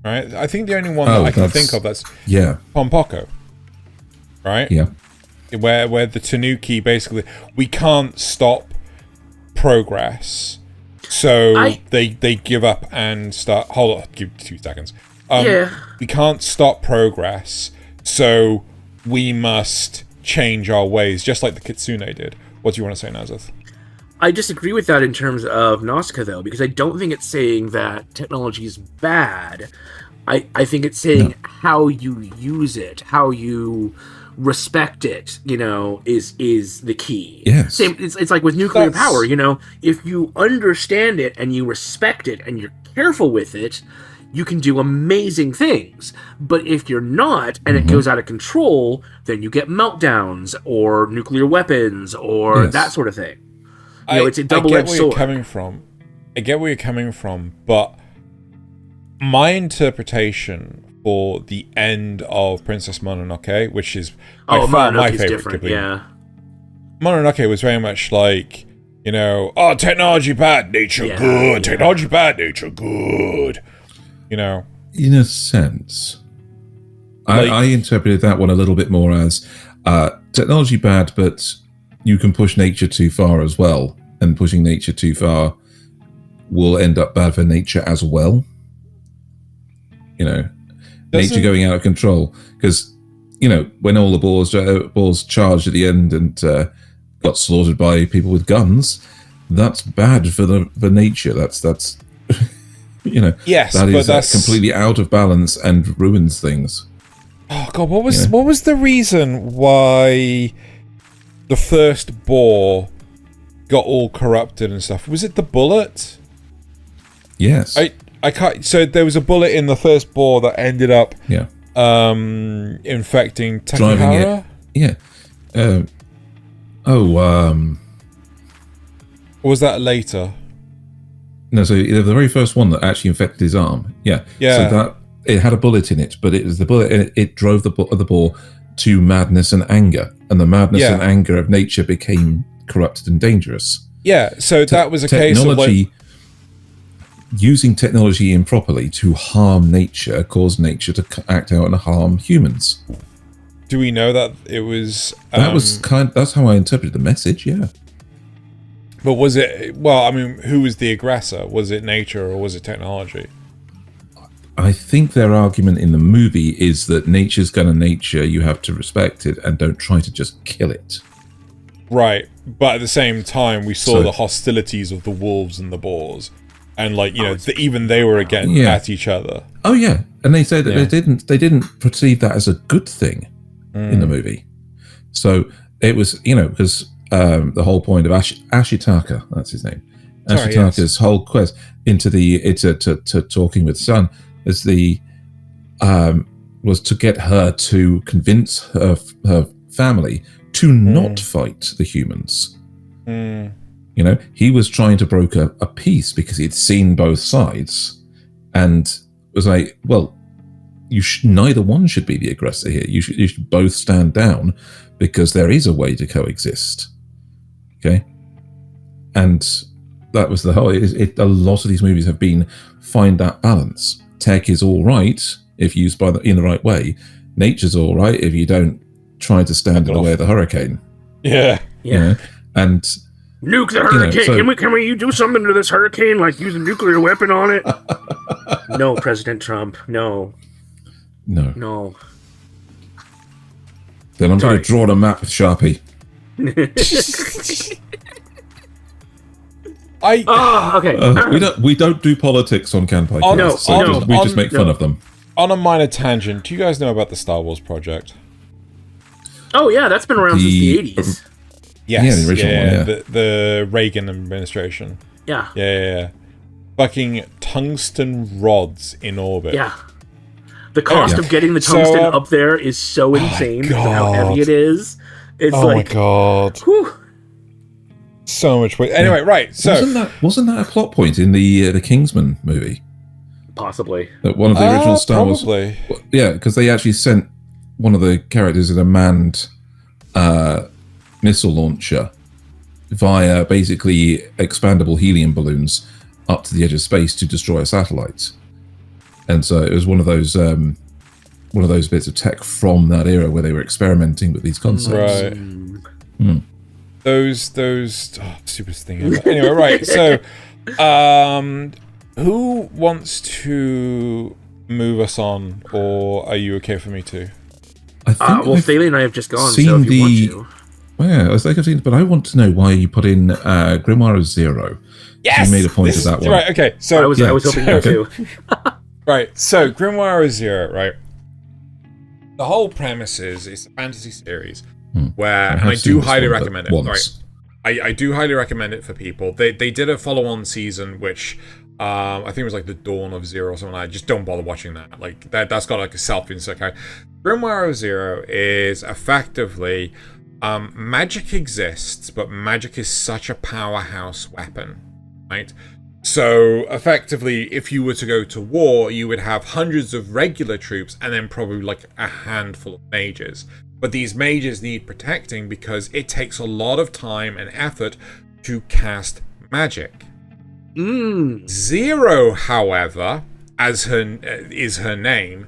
right? I think the only one that I can think of that's Pompoko, right? Yeah. Where the Tanuki basically, we can't stop progress, so they give up and start. Hold on, give 2 seconds. We can't stop progress, so we must change our ways, just like the Kitsune did. What do you want to say, Nasuth? I disagree with that in terms of Nausicaa, though, because I don't think it's saying that technology is bad. I think it's saying how you use it, how you respect it, is the key. Yes. Same. It's like with nuclear power, if you understand it and you respect it and you're careful with it, you can do amazing things. But if you're not, and it goes out of control, then you get meltdowns or nuclear weapons or that sort of thing. It's a double-edged sword. I get where you're coming from, but my interpretation for the end of Princess Mononoke, which is by far my favorite, Mononoke was very much like, technology bad, nature good, technology bad, nature good. In a sense, I interpreted that one a little bit more as technology bad, but you can push nature too far as well, and pushing nature too far will end up bad for nature as well. Nature going out of control, because when all the boars charged at the end and got slaughtered by people with guns, that's bad for nature. That's yes, that is that's completely out of balance and ruins things. Oh god, what was the reason why the first boar got all corrupted and stuff? Was it the bullet? Yes. I can't. So there was a bullet in the first boar that ended up infecting Takahara. Or was that later? No, so the very first one that actually infected his arm. Yeah. So that it had a bullet in it, but it was the bullet. It drove the boar to madness and anger, and the madness and anger of nature became corrupted and dangerous. Yeah. So that was a case of using technology improperly to harm nature, caused nature to act out and harm humans. Do we know that it was? That's how I interpreted the message. Yeah. But was it? Well, I mean, who was the aggressor? Was it nature or was it technology? I think their argument in the movie is that nature's gonna nature. You have to respect it and don't try to just kill it. Right, but at the same time, we saw the hostilities of the wolves and the boars. And even they were at each other. Oh yeah, and they said that they didn't perceive that as a good thing in the movie. So it was because the whole point of Ashitaka, that's his name, Ashitaka's whole quest to talking with Sun is was to get her to convince her family to not fight the humans. He was trying to broker a peace because he'd seen both sides and was like, well, neither one should be the aggressor here. You should both stand down because there is a way to coexist. Okay? And that was the whole... a lot of these movies have been find that balance. Tech is all right if used in the right way. Nature's all right if you don't try to stand in the way of the hurricane. Yeah. And... Nuke the hurricane. Can we do something to this hurricane, like use a nuclear weapon on it? No, President Trump. No. Then I'm going to draw on a map with Sharpie. Okay. We don't do politics on Kanpai Cast. We just make fun of them. On a minor tangent, do you guys know about the Star Wars project? Oh yeah, that's been around since the 80s. Yes, the original one, the Reagan administration. Yeah. Yeah. Fucking tungsten rods in orbit. Yeah. The cost of getting the tungsten up there is so insane because of how heavy it is. It's my god. Whew. So much weight. Anyway, right. So wasn't that a plot point in the Kingsman movie? Possibly. That one of the original Star Wars. Probably. Yeah, because they actually sent one of the characters in a manned missile launcher via basically expandable helium balloons up to the edge of space to destroy a satellite. And so it was one of those bits of tech from that era where they were experimenting with these concepts. Right. Those stupidest thing ever. Anyway, right. So, who wants to move us on, or are you okay for me to? I think Thaylien and I have just gone, seen so if you want to. Well, I think I've seen it, but I want to know why you put in Grimoire of Zero. Yes! You made a point of that one. Right, okay. So I was hoping you too. Right, so Grimoire of Zero, right? The whole premise is it's a fantasy series where, and I do highly recommend it. Right, I do highly recommend it for people. They did a follow-on season, which I think it was like the Dawn of Zero or something like that. Just don't bother watching that. Like that's got like a self-insert kind. Grimoire of Zero is effectively magic exists, but magic is such a powerhouse weapon, right? So effectively, if you were to go to war, you would have hundreds of regular troops and then probably like a handful of mages. But these mages need protecting because it takes a lot of time and effort to cast magic. Zero, however, as her name,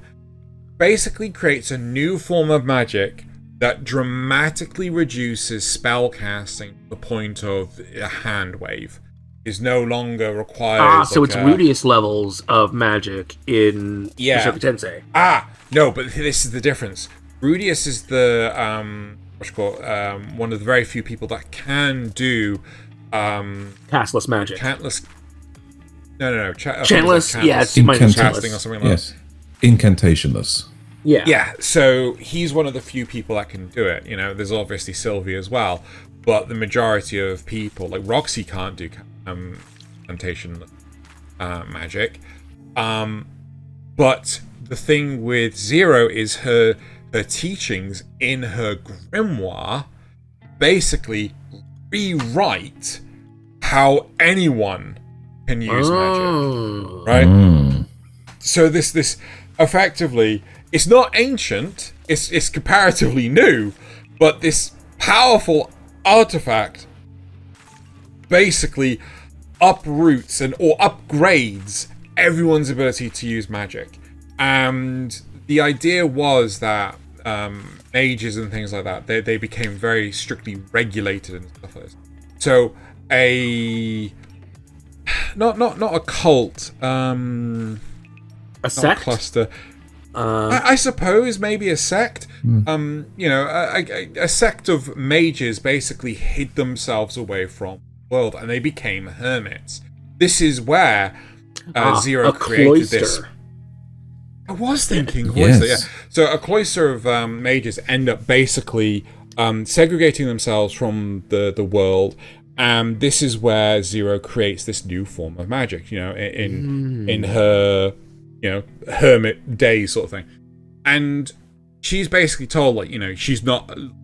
basically creates a new form of magic that dramatically reduces spell casting to the point of a hand wave. Is no longer required. So it's Rudius levels of magic in Berserk Tensei. No, but this is the difference. Rudius is the one of the very few people that can do castless magic. Chantless. Chantless, it's casting or something like that. Incantationless. Yeah, so he's one of the few people that can do it. You know, there's obviously Sylvie as well, but the majority of people, like Roxy, can't do incantation magic. But the thing with Zero is her teachings in her grimoire basically rewrite how anyone can use magic, right? So this effectively, it's not ancient, it's comparatively new, but this powerful artifact basically uproots or upgrades everyone's ability to use magic. And the idea was that mages and things like that, they became very strictly regulated and stuff like this. So not a cult, a sect, cluster. I suppose maybe a sect. A sect of mages basically hid themselves away from the world, and they became hermits. This is where Zero created this. I was thinking cloister, yeah. So a cloister of mages end up basically segregating themselves from the world, and this is where Zero creates this new form of magic. You know, in her hermit days sort of thing, and she's basically told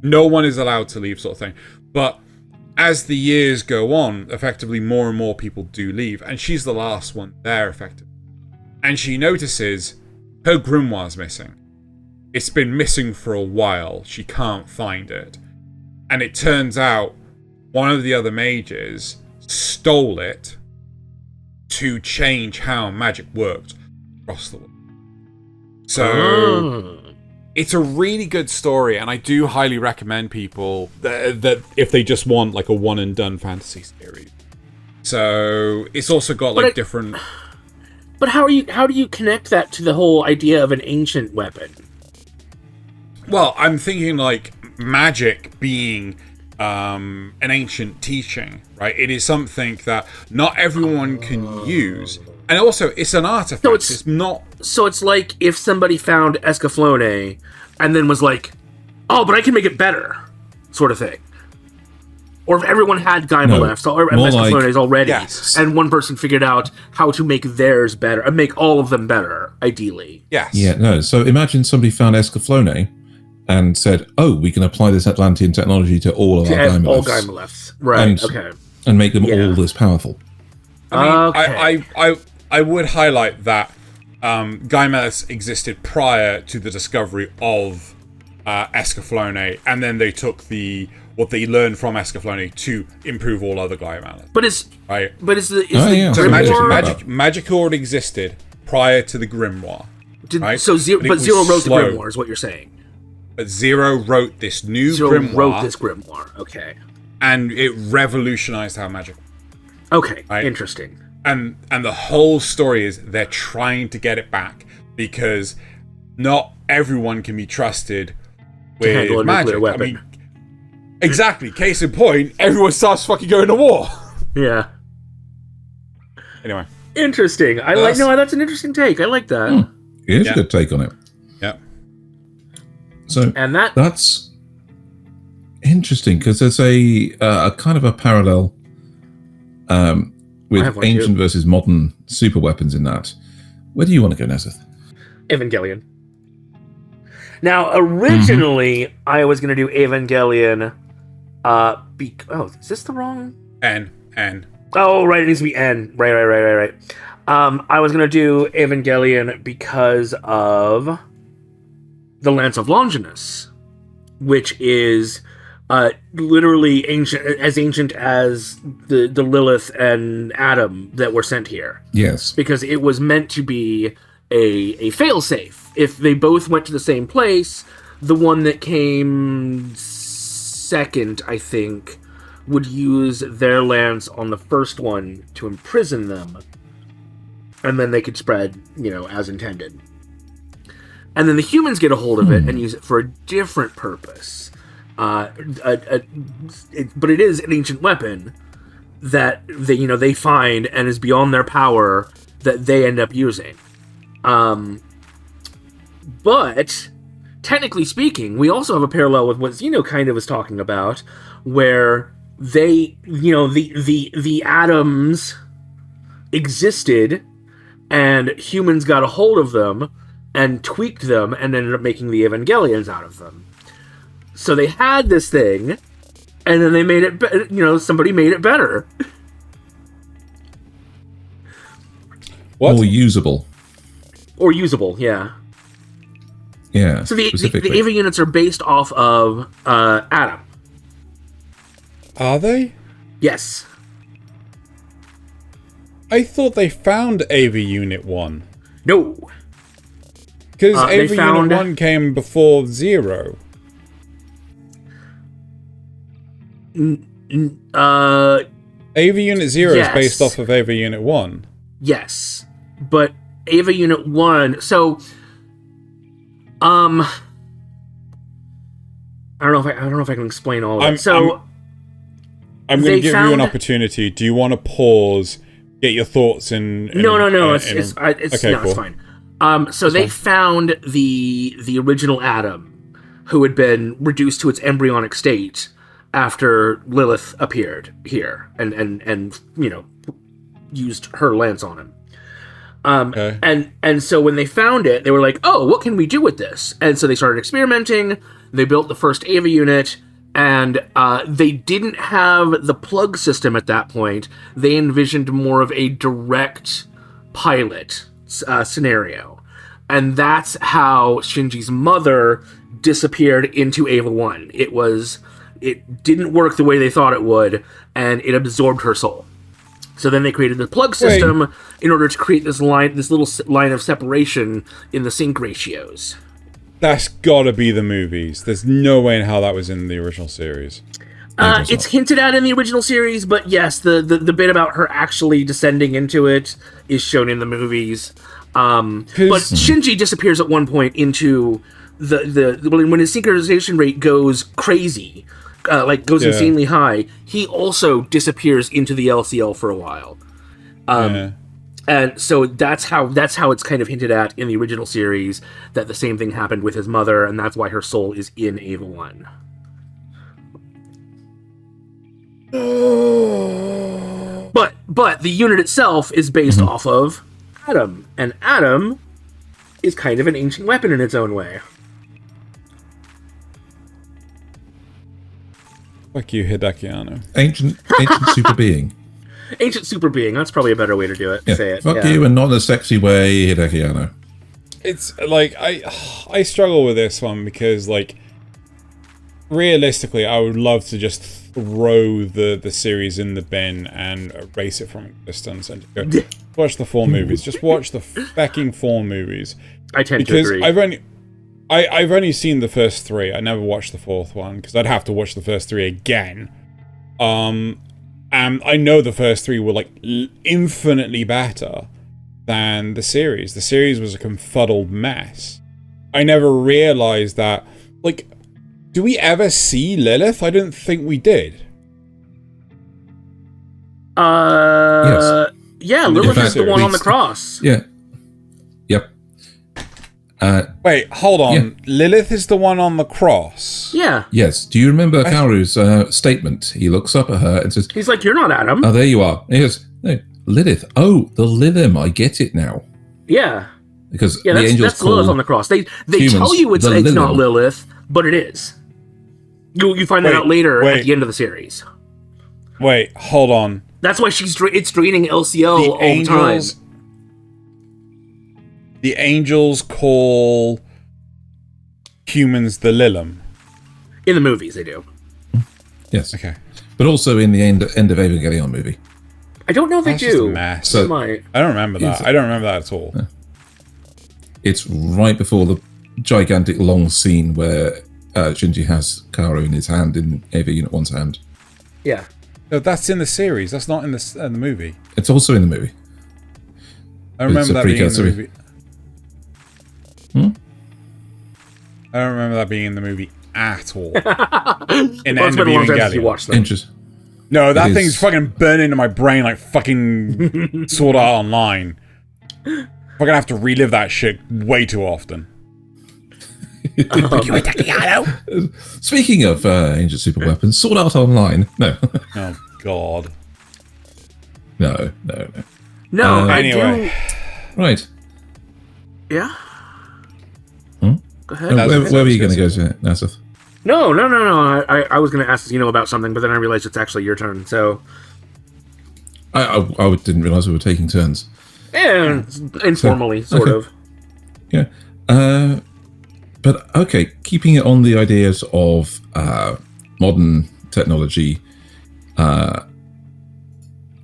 no one is allowed to leave sort of thing. But as the years go on, effectively more and more people do leave, and she's the last one there effectively. And she notices her grimoire's missing. It's been missing for a while. She can't find it. And it turns out one of the other mages stole it to change how magic worked across the world. So it's a really good story, and I do highly recommend people that if they just want like a one and done fantasy series. So it's also got different. But how do you connect that to the whole idea of an ancient weapon? Well, I'm thinking like magic being an ancient teaching, right? It is something that not everyone can use. And also, it's an artifact. So it's not. So it's like if somebody found Escaflowne and then was like, "Oh, but I can make it better," sort of thing. Or if everyone had Guyver or Escaflowne's already, and one person figured out how to make theirs better and make all of them better, ideally. Yes. Yeah. No. So imagine somebody found Escaflowne and said, "Oh, we can apply this Atlantean technology to all of our Guyver all Guyver, right? And make them all this powerful." I mean, I would highlight that Guyver existed prior to the discovery of Escaflowne, and then they took the what they learned from Escaflowne to improve all other Guyver Mallet. But is right? the yeah. So Grimoire... magic already existed prior to the Grimoire. Right? So Zero wrote the slow. Grimoire, is what you're saying. But Zero wrote this new Zero Grimoire. wrote this Grimoire. Okay. And it revolutionized how magic. Okay. Right? Interesting. And the whole story is they're trying to get it back because not everyone can be trusted with handle a magic. nuclear weapon. I mean, exactly. Case in point, everyone starts fucking going to war. Yeah. Anyway. Interesting. That's an interesting take. I like that. It is a good take on it. Yeah. So And that's interesting because there's a kind of a parallel with ancient versus modern super weapons in that. Where do you want to go, Nasuth? Evangelion. Now, originally, I was going to do Evangelion. Is this the wrong? N. Oh, right. It needs to be N. Right. I was going to do Evangelion because of the Lance of Longinus, which is literally ancient as the Lilith and Adam that were sent here. Yes. Because it was meant to be a failsafe. If they both went to the same place, the one that came second, I think, would use their lance on the first one to imprison them. And then they could spread, as intended. And then the humans get a hold of it and use it for a different purpose. But it is an ancient weapon that they find and is beyond their power that they end up using. But technically speaking, we also have a parallel with what Xeno kind of was talking about, where they, the atoms existed and humans got a hold of them and tweaked them and ended up making the Evangelions out of them. So they had this thing, and then they made it, somebody made it better. What? Or usable. Or usable, yeah. Yeah. So the Ava units are based off of Adam. Are they? Yes. I thought they found AV Unit 1. No. Because AV Unit 1 came before 0. AV Unit 0 is based off of AV Unit 1. Yes. But AVA Unit 1... So... I don't know if I can explain all of it. So... I'm going to give you an opportunity. Do you want to pause, get your thoughts in... No. It's fine. So they found the original Adam, who had been reduced to its embryonic state after Lilith appeared here and used her lance on him. And so when they found it, they were like, oh, what can we do with this? And so they started experimenting. They built the first Ava unit, and they didn't have the plug system at that point. They envisioned more of a direct pilot scenario. And that's how Shinji's mother disappeared into Ava 1. It didn't work the way they thought it would, and it absorbed her soul. So then they created the plug system in order to create this little line of separation in the sync ratios. That's gotta be the movies. There's no way in how that was in the original series. It's hinted at in the original series, but yes, the bit about her actually descending into it is shown in the movies. But Shinji disappears at one point into when his synchronization rate goes crazy, insanely high. He also disappears into the LCL for a while. And so that's how it's kind of hinted at in the original series, that the same thing happened with his mother, and that's why her soul is in Ava 1. But the unit itself is based off of Adam, and Adam is kind of an ancient weapon in its own way. Fuck you, Hideki Anno. Ancient super being. Ancient super being. That's probably a better way to do it. Yeah. Say it. Fuck you, and not in a sexy way, Hideki Anno. It's like I struggle with this one because realistically, I would love to just throw the series in the bin and erase it from existence and go, watch the 4 movies. Just watch the fucking 4 movies. I tend to agree. I've only seen the first 3. I never watched the 4th one because I'd have to watch the first 3 again. And I know the first 3 were like infinitely better than the series. The series was a confuddled mess. I never realized that. Like, do we see Lilith? I didn't think we did. Yes. Yeah, Lilith is the one on the cross. Yeah. Yep. Wait, hold on. Yeah. Lilith is the one on the cross. Yeah. Yes. Do you remember Kaoru's statement? He looks up at her and says, He's like, "You're not Adam." "Oh, there you are." And he goes, "No, Lilith. Oh, the Lithim. I get it now." Yeah. Because Yeah, the angels that's Lilith on the cross. They tell you it's not Lilith, but it is. You find that out later at the end of the series. Wait, hold on. That's why it's draining LCL all the time. The angels call humans the Lilith. In the movies, they do. Yes. Okay. But also in the end of Evangelion movie. I don't know if That's they just do. a mess. So- Might. I don't remember that. I don't remember that at all. It's right before the gigantic long scene where Shinji has Kaoru in his hand, in AV Unit 1's hand. Yeah. No, that's in the series. That's not in the movie. It's also in the movie. I remember It's a that being in the precursor. movie. I don't remember that being in the movie at all. In the It's end been of a long time since you Evangelion. watched them. Interesting. No, that It thing's is. fucking burning into my brain like fucking Sword Art Online. I'm gonna have to relive that shit way too often. Speaking of ancient super weapons, Sword Art Online. No. Oh god. No. No, I Anyway. Right. do. Yeah. Go ahead. Where were you going to go to, Nasuth? No. I was going to ask about something, but then I realized it's actually your turn. So, I didn't realize we were taking turns. and informally, sort of. Yeah. But okay, keeping it on the ideas of modern technology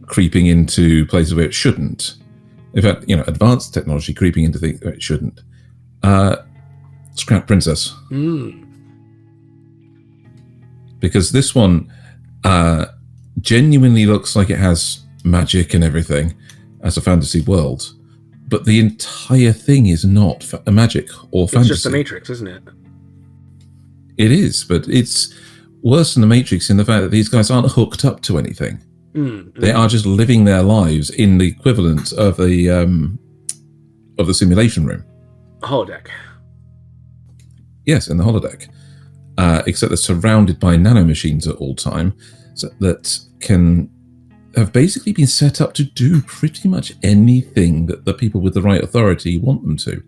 creeping into places where it shouldn't. In fact, advanced technology creeping into things where it shouldn't. Scrap Princess. Because this one genuinely looks like it has magic and everything as a fantasy world. But the entire thing is not magic or fantasy. It's just the Matrix, isn't it? It is, but it's worse than the Matrix in the fact that these guys aren't hooked up to anything. They are just living their lives in the equivalent of the simulation room. Holodeck. Yes, in the holodeck. Except they're surrounded by nanomachines at all time that have basically been set up to do pretty much anything that the people with the right authority want them to.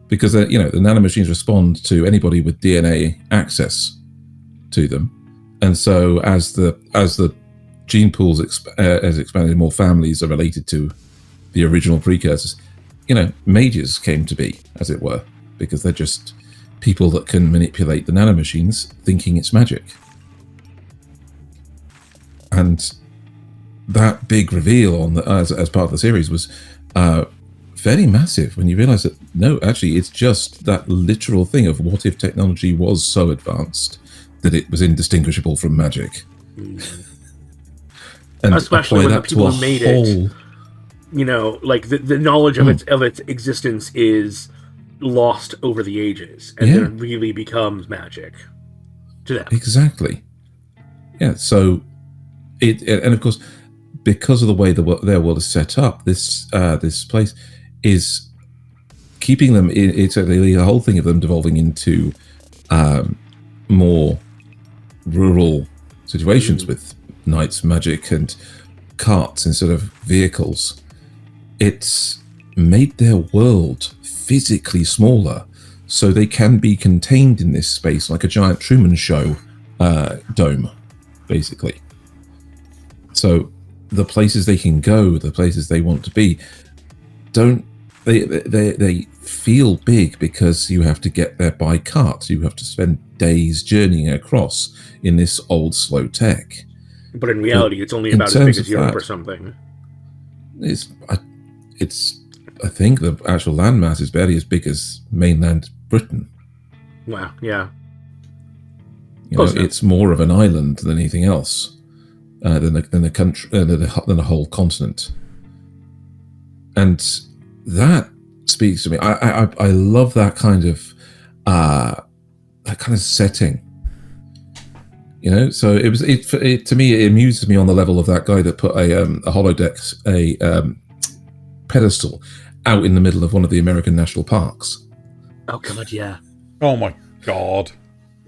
Because the nanomachines respond to anybody with DNA access to them, and so as the gene pools has expanded, more families are related to the original precursors. Mages came to be, as it were, because they're just people that can manipulate the nanomachines, thinking it's magic. And that big reveal as part of the series was fairly massive when you realize that, no, actually, it's just that literal thing of what if technology was so advanced that it was indistinguishable from magic. And especially when the people who made it, the knowledge of its existence is lost over the ages, and then it really becomes magic to them. Exactly. Yeah. So and of course, because of the way their world is set up, this place is keeping them. It's the whole thing of them devolving into more rural situations with knights, magic, and carts instead of vehicles. It's made their world physically smaller so they can be contained in this space like a giant Truman Show dome, basically. So the places they can go, the places they want to be, don't they feel big because you have to get there by cart. You have to spend days journeying across in this old slow tech. But in reality, it's only about as big as Europe or something. I think the actual landmass is barely as big as mainland Britain. Wow, yeah. It's more of an island than anything else, than the country, than the whole continent. And that speaks to me. I love that kind of setting. So it to me, it amuses me on the level of that guy that put a holodeck, pedestal out in the middle of one of the American national parks. Oh god, yeah. Oh my god.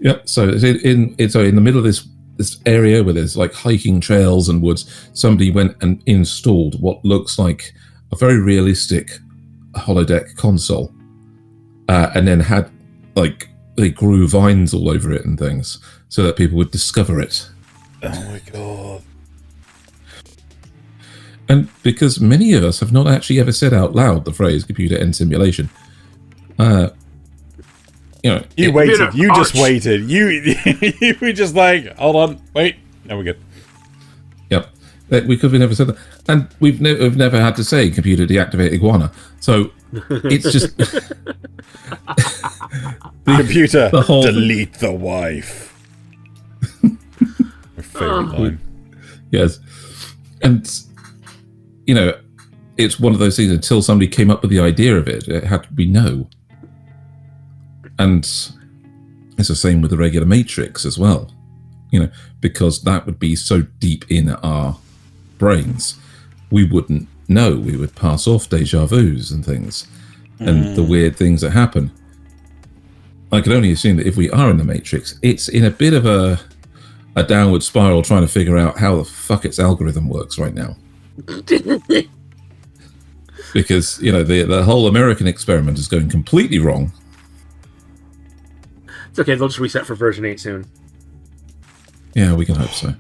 Yep. So it's in the middle of this area where there's like hiking trails and woods. Somebody went and installed what looks like a very realistic holodeck console, and then had they grew vines all over it and things so that people would discover it. Oh my god. And because many of us have not actually ever said out loud the phrase computer end simulation, you waited. You just waited. You were just like, hold on, wait. No, we're good. Yep. We could have never said that. And we've never had to say computer deactivate iguana. So it's just... Computer, delete the wife. My favorite line. Yes. And, it's one of those things, until somebody came up with the idea of it, it had to be no. And it's the same with the regular Matrix as well, because that would be so deep in our brains, we wouldn't know. We would pass off deja vus and things, and the weird things that happen. I can only assume that if we are in the Matrix, it's in a bit of a downward spiral trying to figure out how the fuck its algorithm works right now. Because, the whole American experiment is going completely wrong. It's okay, they'll just reset for version 8 soon. Yeah, we can hope so.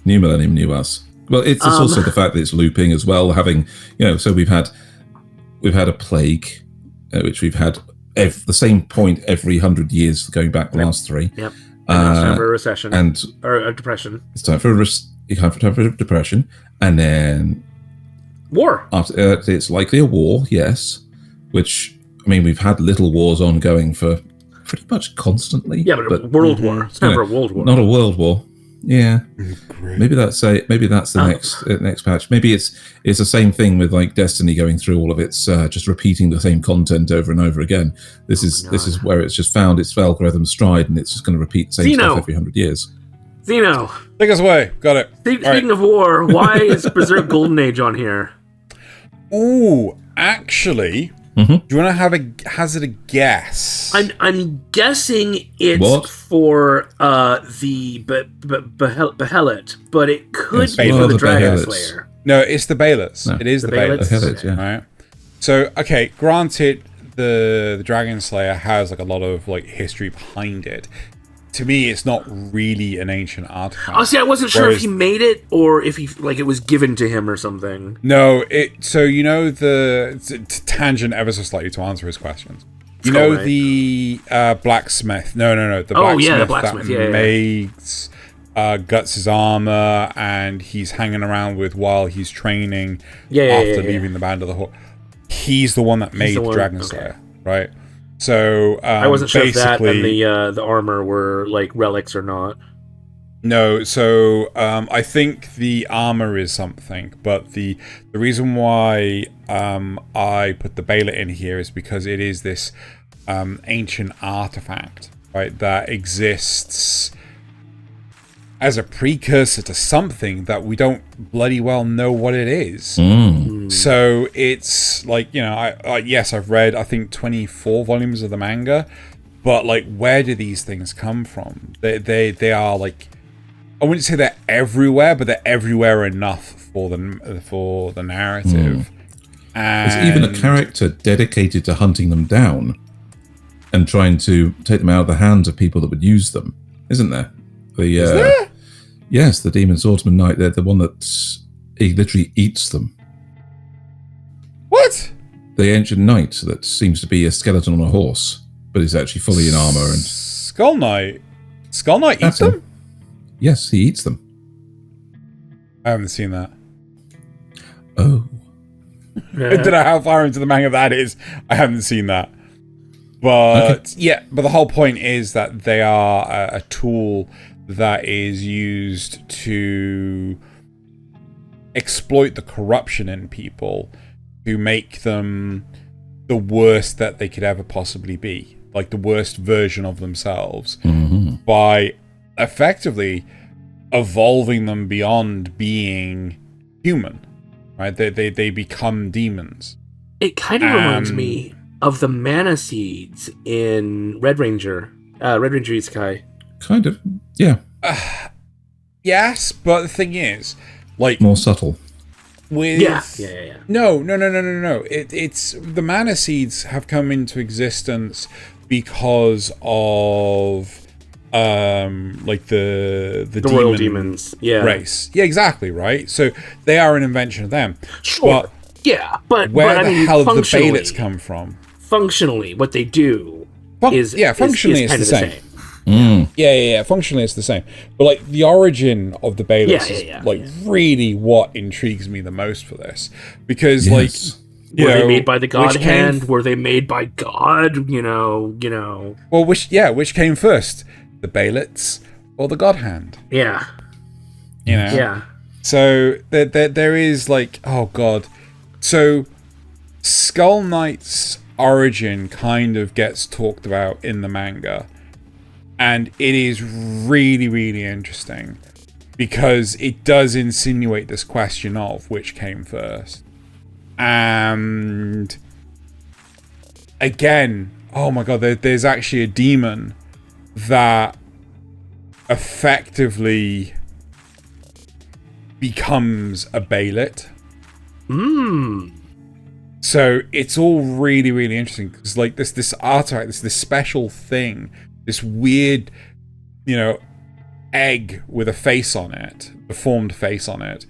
New millennium, new us. Well, it's also the fact that it's looping as well, having, so we've had a plague, which we've had the same point every 100 years going back the last 3. Yep. And it's time for a recession. Or a depression. It's time for a depression. And then... War. It's likely a war, yes. Which, we've had little wars ongoing for pretty much constantly. Yeah, but a world war. It's never a world war. Not a world war. Yeah. Great. Maybe that's the next patch. Maybe it's the same thing with like Destiny going through all of its just repeating the same content over and over again. This is where it's just found its algorithm stride, and it's just going to repeat the same stuff every 100 years. Zeno, take us away. Got it. Speaking of war, why is Berserk Golden Age on here? Ooh, actually, do you want to have a hazard a guess? I'm guessing it's for the Behelit, but it could be for the Dragon Slayer. No, it's the Behelit. No. It is the Behelit, yeah. Right. So, okay, granted, the Dragon Slayer has like a lot of like history behind it. To me, it's not really an ancient artifact. Oh, see, I wasn't sure if he made it or if it was given to him or something. No, so the tangent ever so slightly to answer his questions. The blacksmith. No. The blacksmith that makes Guts' armor, and he's hanging around with while he's training after leaving the Band of the Horde. He's the one that made the Dragon Slayer, right? So I wasn't sure if that and the armor were like relics or not. No, so I think the armor is something, but the reason why I put the Behelit in here is because it is this ancient artifact, right, that exists as a precursor to something that we don't bloody well know what it is. So it's like, yes, I've read, I think, 24 volumes of the manga, but like, where do these things come from? They are like, I wouldn't say they're everywhere, but they're everywhere enough for the narrative. And there's even a character dedicated to hunting them down and trying to take them out of the hands of people that would use them, isn't there? Is there? Yes, the Demon Swordsman Knight. They're the one that he literally eats them. What? The ancient knight that seems to be a skeleton on a horse, but is actually fully in armor. And Skull Knight. Skull Knight eats That's them? him. Yes, he eats them. I haven't seen that. Oh. I don't know how far into the manga that is. I haven't seen that. But yeah, but the whole point is that they are a tool that is used to exploit the corruption in people to make them the worst that they could ever possibly be, like the worst version of themselves, by effectively evolving them beyond being human. Right? They become demons. It kind of reminds me of the mana seeds in Red Ranger Isekai. Kind of. Yeah. Yes, but the thing is, like, More subtle. with Yeah. No. It's the mana seeds have come into existence because of like the Royal Demons. Yeah. race. Yeah, exactly, right? So they are an invention of them. Sure. But but where I the mean, hell did the functionally- Baelits come from? Functionally, what they do is functionally is it's the kind of same. Yeah. Functionally, it's the same. But like the origin of the Baelits is really what intrigues me the most for this, because Yes. like Were they made by the God which Hand? came- Were they made by God? You know. Well, which came first, the Baelits or the God Hand? Yeah. You know. Yeah. So there is like, oh god. So Skull Knight's origin kind of gets talked about in the manga, and it is really, really interesting because it does insinuate this question of which came first. And again, oh my god, there's actually a demon that effectively becomes a Baelit. So it's all really, really interesting because like this artifact, this special thing, this weird, egg with a face on it, a formed face on it.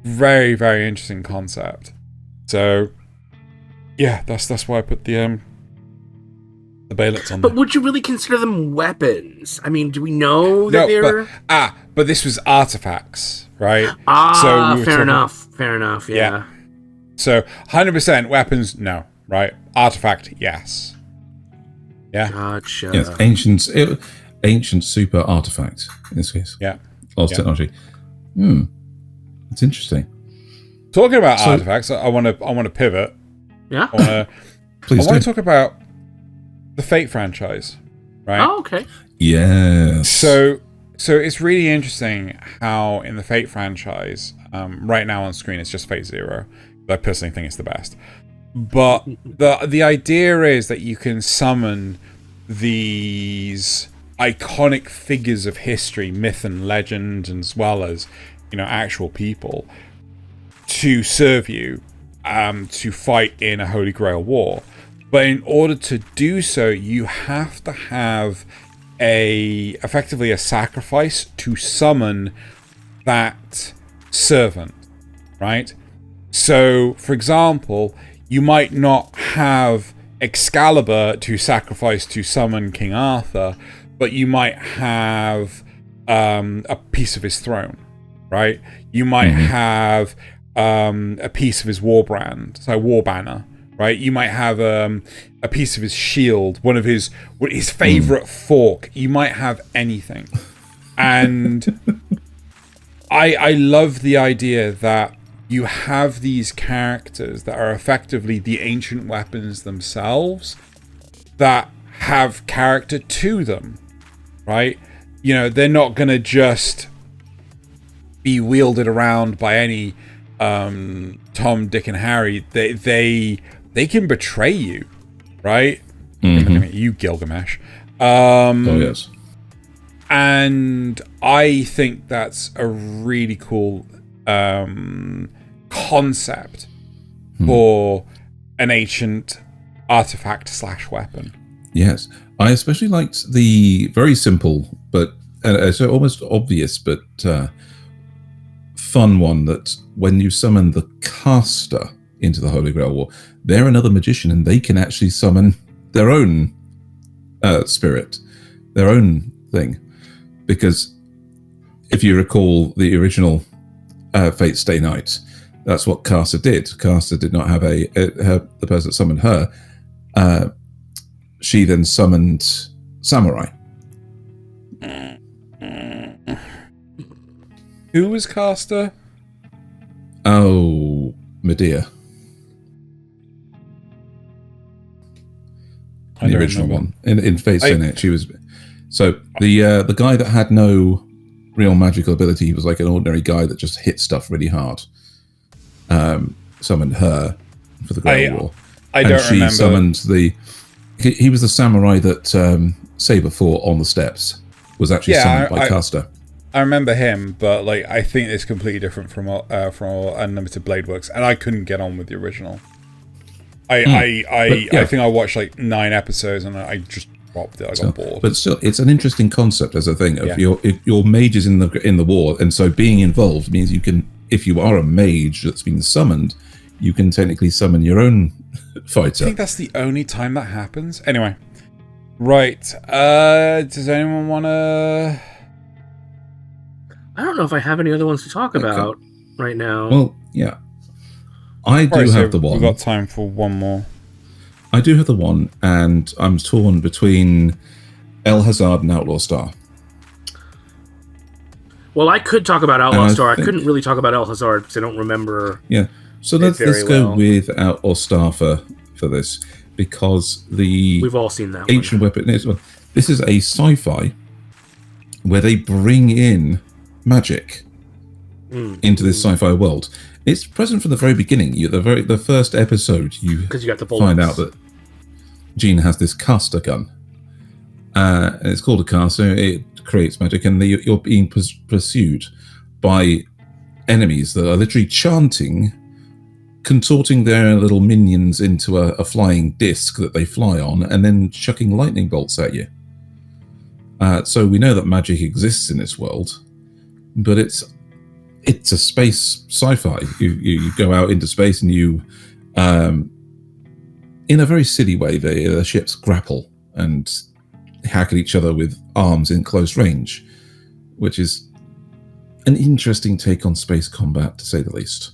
Very, very interesting concept. So yeah, that's why I put the Baelits on there. But would you really consider them weapons? I mean, do we know that they're... But this was artifacts, right? Fair enough. Yeah. So 100% weapons, no, right? Artifact, yes. Yeah. Gotcha. Yes, ancient super artifact in this case. Yeah. Lost technology. It's interesting. Talking about artifacts, I want to pivot. Yeah. Please I want do. to talk about the Fate franchise, right? Oh, okay. Yes. So it's really interesting how in the Fate franchise, right now on screen it's just Fate Zero. I personally think it's the best. But the idea is that you can summon these iconic figures of history, myth and legend, as well as actual people, to serve you, to fight in a Holy Grail war. But in order to do so, you have to have effectively a sacrifice to summon that servant, right? So, for example, you might not have Excalibur to sacrifice to summon King Arthur, but you might have a piece of his throne, right? You might have a piece of his war banner, right? You might have a piece of his shield, one of his favorite fork. You might have anything. And I love the idea that you have these characters that are effectively the ancient weapons themselves that have character to them, right? They're not going to just be wielded around by any Tom, Dick, and Harry. They can betray you, right? You, Gilgamesh. Oh, yes. And I think that's a really cool concept for an ancient artifact / weapon. Yes. I especially liked the very simple, but so almost obvious, but fun one that when you summon the caster into the Holy Grail War. They're another magician, and they can actually summon their own spirit, their own thing. Because if you recall the original Fate Stay Night, that's what Caster did. Caster did not have the person that summoned her. She then summoned Samurai. Who was Caster? Oh, Medea. The original one in Fate Stay Night, she was. So the guy that had no real magical ability, he was like an ordinary guy that just hit stuff really hard. Summoned her for the Great War. I don't remember. She summoned he was the samurai that Saber fought on the steps. Was actually summoned by Caster. I remember him, but like I think it's completely different from Unlimited Blade Works, and I couldn't get on with the original. I think I watched like 9 episodes and I just dropped it. I got bored. But still, it's an interesting concept as a thing of your mage is in the war, and so being involved means you can. If you are a mage that's been summoned, you can technically summon your own fighter. I think that's the only time that happens. Anyway, right. Does anyone want to? I don't know if I have any other ones to talk about right now. Well, yeah. I do have the one. We've got time for one more. I do have the one, and I'm torn between El Hazard and Outlaw Star. Well, I could talk about Outlaw Star. I couldn't really talk about El Hazard because I don't remember. Yeah, so let's go with Outlaw Star for this, because we've all seen that ancient weapon. This is a sci-fi where they bring in magic into this sci-fi world. It's present from the very beginning. The first episode, you got the find out that Jean has this caster gun. And it's called a caster. It creates magic, and you're being pursued by enemies that are literally chanting, contorting their little minions into a flying disc that they fly on, and then chucking lightning bolts at you. So we know that magic exists in this world, but it's a space sci-fi. You go out into space and you, in a very silly way, the ships grapple and hack at each other with arms in close range, which is an interesting take on space combat, to say the least.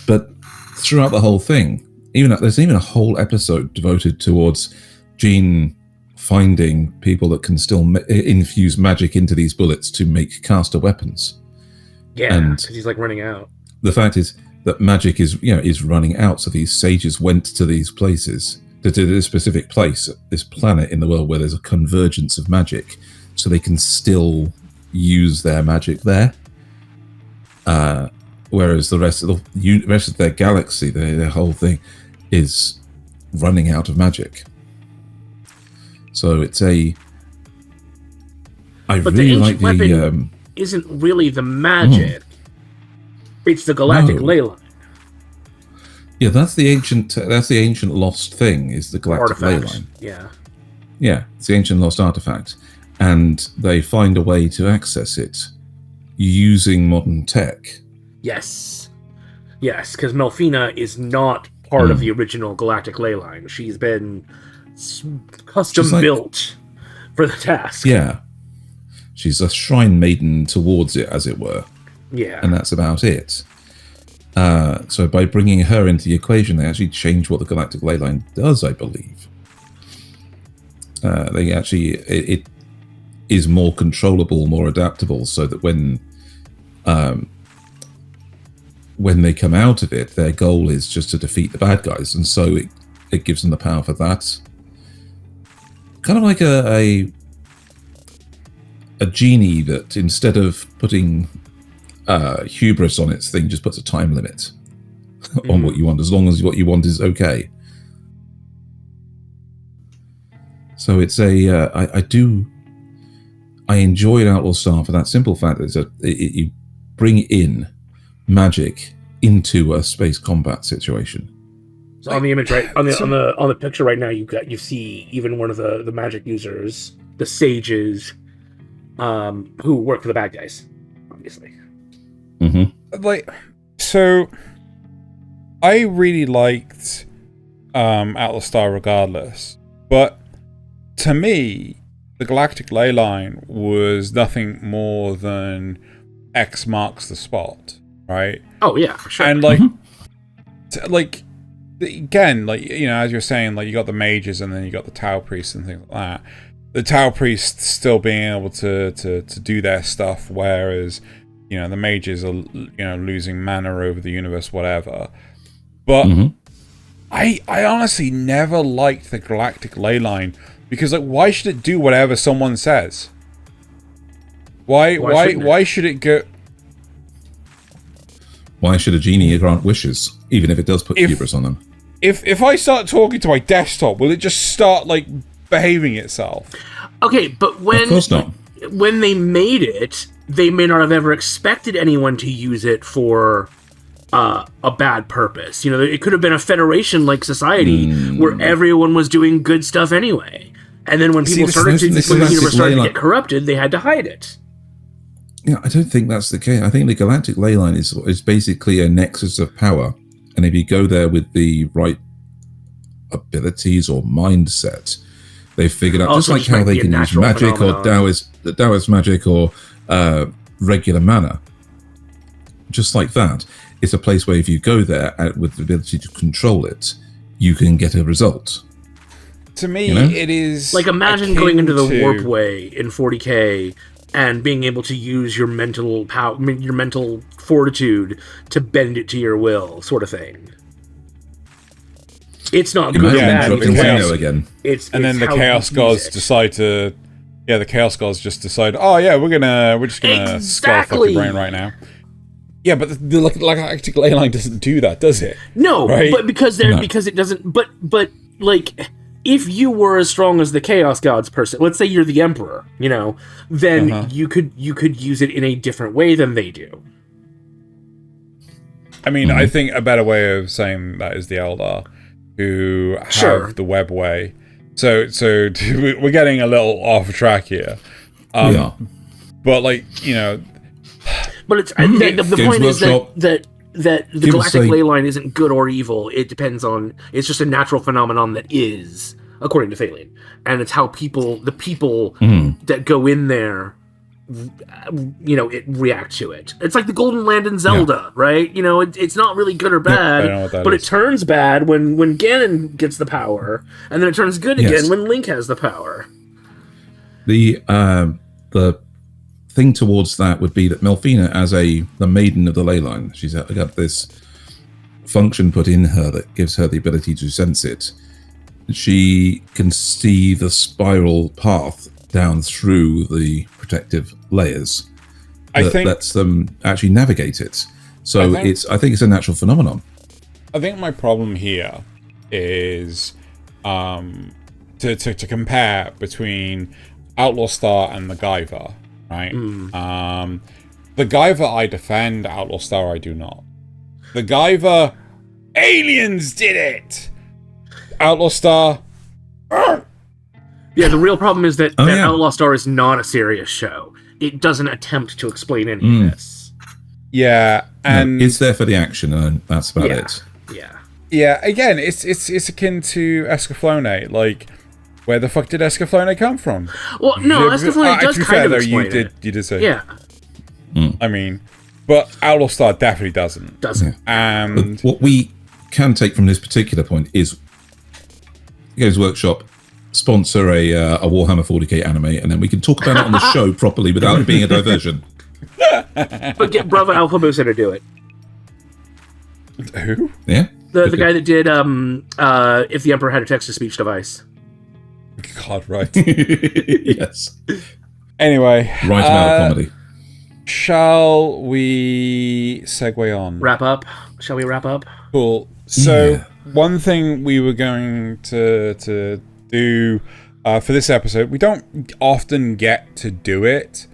But throughout the whole thing, there's even a whole episode devoted towards Jean finding people that can still infuse magic into these bullets to make caster weapons. Yeah, because he's like running out. The fact is that magic is running out, so these sages went to these places, to this specific place, this planet in the world where there's a convergence of magic, so they can still use their magic there. Whereas the rest of their galaxy, their whole thing, is running out of magic. So it's I really like the isn't really the magic. It's the galactic ley line. Yeah, that's the ancient lost thing, is the galactic ley line. Yeah, it's the ancient lost artifact, and they find a way to access it using modern tech. Yes, because Melfina is not part of the original galactic ley line. She's been custom built for the task. Yeah, she's a shrine maiden towards it, as it were. Yeah, and that's about it. So by bringing her into the equation, they actually change what the galactic ley line does, I believe. It is more controllable, more adaptable, so that when they come out of it, their goal is just to defeat the bad guys, and so it gives them the power for that. Kind of like a genie that, instead of putting hubris on its thing, just puts a time limit on what you want, as long as what you want is okay. So it's I enjoyed Outlaw Star for that simple fact that you bring in magic into a space combat situation. So on the image, right on the picture right now, you see even one of the magic users, the sages, who work for the bad guys, obviously. Mm-hmm. Like, so I really liked Outlaw Star regardless, but to me, the Galactic Leyline was nothing more than X marks the spot, right? Oh yeah, for sure. And like again, like, you know, as you're saying, like, you got the mages and then you got the Tau priests and things like that. The Tau priests still being able to do their stuff, whereas, you know, the mages are, you know, losing mana over the universe, whatever. But I honestly never liked the Galactic Leyline, because, like, why should it do whatever someone says? Why should it go? Why should a genie grant wishes, even if it does put hubris on them? If I start talking to my desktop, will it just start, like, behaving itself? Okay, but when Of course not. When they made it, they may not have ever expected anyone to use it for a bad purpose. You know, it could have been a Federation-like society where everyone was doing good stuff anyway. And then when people started to, when the universe started to get corrupted, they had to hide it. Yeah, I don't think that's the case. I think the Galactic Leyline is basically a nexus of power. And if you go there with the right abilities or mindset, they've figured out, just like how they can use magic or Taoist magic or regular mana. Just like that. It's a place where if you go there with the ability to control it, you can get a result. To me, you know? It is... Like, imagine going into the warp way in 40k and being able to use your mental power, your mental fortitude to bend it to your will, sort of thing. It's not good or bad. Again. And then the Chaos Gods decide to... Yeah, the Chaos Gods just decide, oh yeah, we're just gonna skull fuck your brain right now. Yeah, but the Galactic Leyline doesn't do that, does it? No, right? But because it doesn't. But like, if you were as strong as the Chaos Gods person, let's say you're the Emperor, you know, then you could use it in a different way than they do. I mean, I think a better way of saying that is the Eldar, who have the web way. So we're getting a little off track here. But, like, you know... But it's the point is that the Galactic Leyline isn't good or evil. It depends on... It's just a natural phenomenon that is, according to Thaylien. And it's how the people that go in there, you know, it react to it. It's like the Golden Land in Zelda, right? You know, it's not really good or bad, but it turns bad when Ganon gets the power, and then it turns good again when Link has the power. The thing towards that would be that Melfina, as the maiden of the Leyline, she's got this function put in her that gives her the ability to sense it. She can see the spiral path down through the protective layers that lets them actually navigate it. So I think it's a natural phenomenon. I think my problem here is to compare between Outlaw Star and the Guyver, right? The Guyver I defend, Outlaw Star I do not. The Guyver, aliens did it! Outlaw Star... Yeah, the real problem is that Outlaw Star is not a serious show. It doesn't attempt to explain any of this. Yeah, and... No, it's there for the action, and that's about it. Yeah, again, it's akin to Escaflowne. Like, where the fuck did Escaflowne come from? Well, no, Escaflowne does kind of explain it. You did say... Yeah. I mean, but Outlaw Star definitely doesn't. And... But what we can take from this particular point is Games Workshop sponsor a Warhammer 40k anime, and then we can talk about it on the show properly without it being a diversion. But get Bravo Alpha Booster to do it. Who? Yeah? The guy that did If the Emperor Had a Text-to-Speech Device. God, right. Yes. Anyway. Right amount of comedy. Shall we segue on? Wrap up? Shall we wrap up? Cool. So, one thing we were going to do for this episode, we don't often get to do it,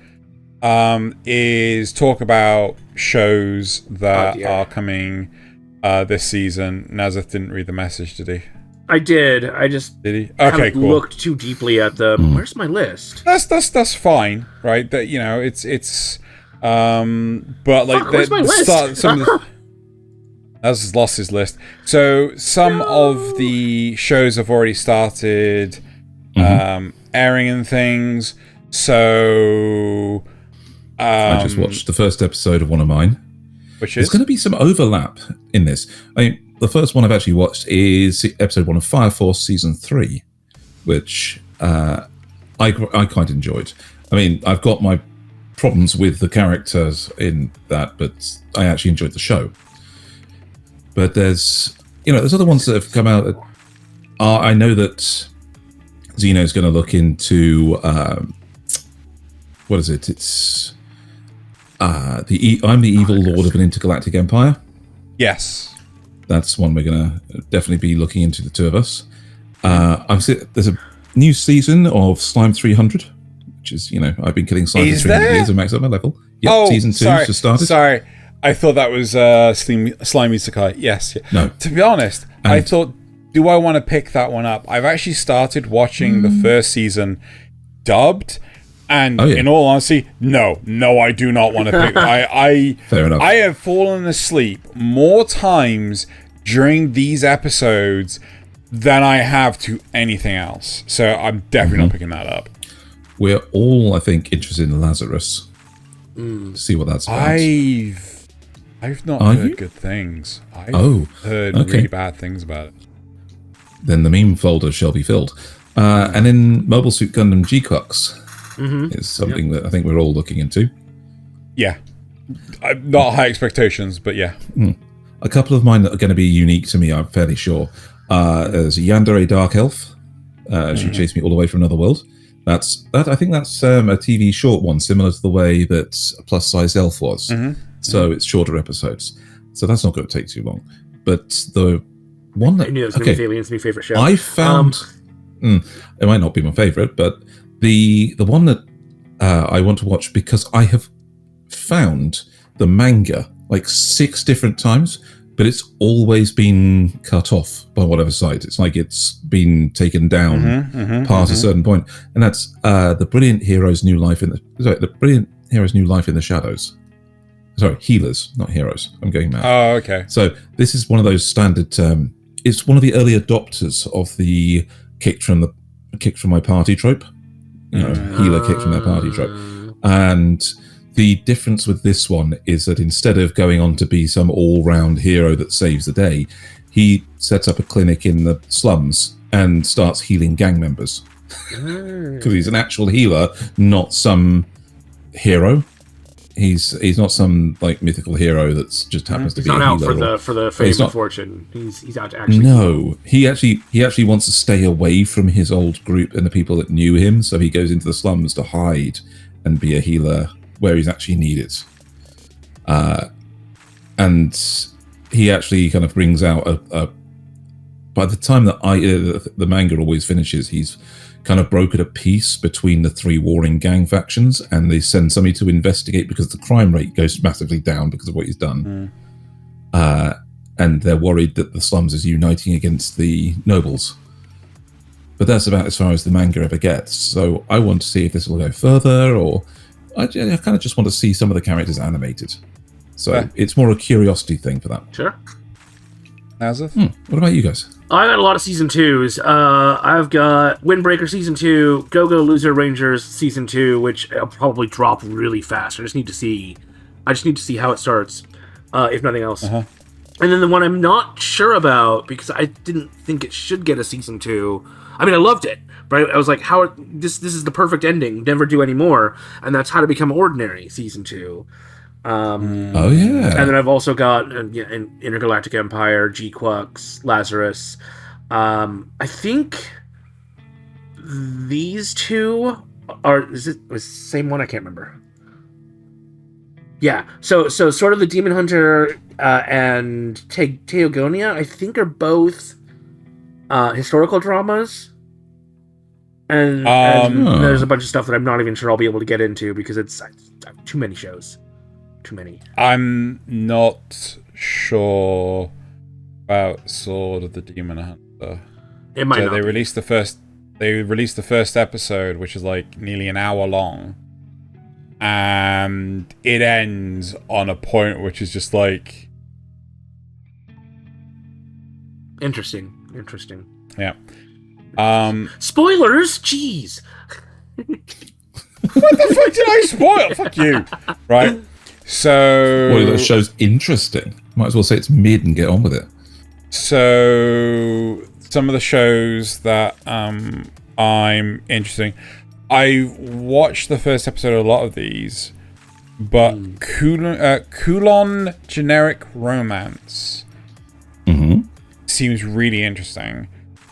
is talk about shows that are coming this season. Nasuth didn't read the message, did he? I did. I just haven't looked too deeply at the... Where's my list? That's fine, right? That, you know, it's but like where's my list? some of the... Has lost his list. So some of the shows have already started airing and things. So I just watched the first episode of one of mine. Which There's is going to be some overlap in this. I mean, the first one I've actually watched is episode 1 of Fire Force season 3, which I quite enjoyed. I mean, I've got my problems with the characters in that, but I actually enjoyed the show. But there's other ones that have come out that I know that Xeno's going to look into what is it? It's I'm the evil lord of an intergalactic empire. yes. That's one we're going to definitely be looking into, the two of us. There's a new season of Slime 300, which is, I've been killing slime for 300 years and maxed up my level. Yep, season 2 just started. Sorry. I thought that was Slimy Sakai. Yes. Yeah. No. To be honest, I thought, do I want to pick that one up? I've actually started watching the first season dubbed, and in all honesty, no, I do not want to pick. Fair enough. I have fallen asleep more times during these episodes than I have to anything else. So I'm definitely not picking that up. We're all, I think, interested in Lazarus. To see what that's about. I've not heard good things. I've heard really bad things about it. Then the meme folder shall be filled. And then Mobile Suit Gundam G-Clux is something that I think we're all looking into. Yeah. Not high expectations, but yeah. A couple of mine that are going to be unique to me, I'm fairly sure. There's Yandere Dark Elf. She chased me all the way from another world. I think that's a TV short one, similar to the way that Plus Size Elf was. So it's shorter episodes. So that's not going to take too long. But the one that... I knew it was going to be Thaylien, my favorite show. I found... it might not be my favorite, but the one that I want to watch, because I have found the manga like 6 different times, but it's always been cut off by whatever site. It's like it's been taken down past a certain point. And that's the Brilliant Hero's New Life in the Brilliant Hero's New Life in the Shadows. Sorry, Healers, not Heroes. I'm going mad. Oh, okay. So this is one of those standard. It's one of the early adopters of the kicked from my party trope. Healer kicked from their party trope. And the difference with this one is that instead of going on to be some all-round hero that saves the day, he sets up a clinic in the slums and starts healing gang members. Because he's an actual healer, not some hero. He's not some like mythical hero that's just happens to be a healer. He's not out for the fame and fortune. He's out to actually. No, he actually wants to stay away from his old group and the people that knew him. So he goes into the slums to hide and be a healer where he's actually needed. And he actually kind of brings out a by the time that the manga always finishes, he's kind of brokered a peace between the 3 warring gang factions, and they send somebody to investigate because the crime rate goes massively down because of what he's done. And they're worried that the slums is uniting against the nobles. But that's about as far as the manga ever gets. So I want to see if this will go further, or I kind of just want to see some of the characters animated. So it's more a curiosity thing for that. Sure. Nasuth? What about you guys? I got a lot of season 2s. I've got Windbreaker season 2, Go-Go Loser Rangers season 2, which I'll probably drop really fast. I just need to see how it starts, if nothing else. And then the one I'm not sure about, because I didn't think it should get a season 2. I mean, I loved it, but I was like, this is the perfect ending. Never do any more. And that's How to Become Ordinary season 2. And then I've also got an Intergalactic Empire, G-Quux, Lazarus. I think these 2 is it the same one? I can't remember. Yeah, so sort of the Demon Hunter and Teogonia, I think, are both historical dramas. And there's a bunch of stuff that I'm not even sure I'll be able to get into because it's too many shows. Too many. I'm not sure about Sword of the Demon Hunter. It might not. They released the first episode, which is like nearly an hour long, and it ends on a point which is just like, Interesting. Yeah. Spoilers? Jeez. What the fuck did I spoil? Fuck you. Right. So... Well, that show's interesting. Might as well say it's mid and get on with it. So, some of the shows that I'm interested in. I watched the first episode of a lot of these, but Kulon Generic Romance seems really interesting.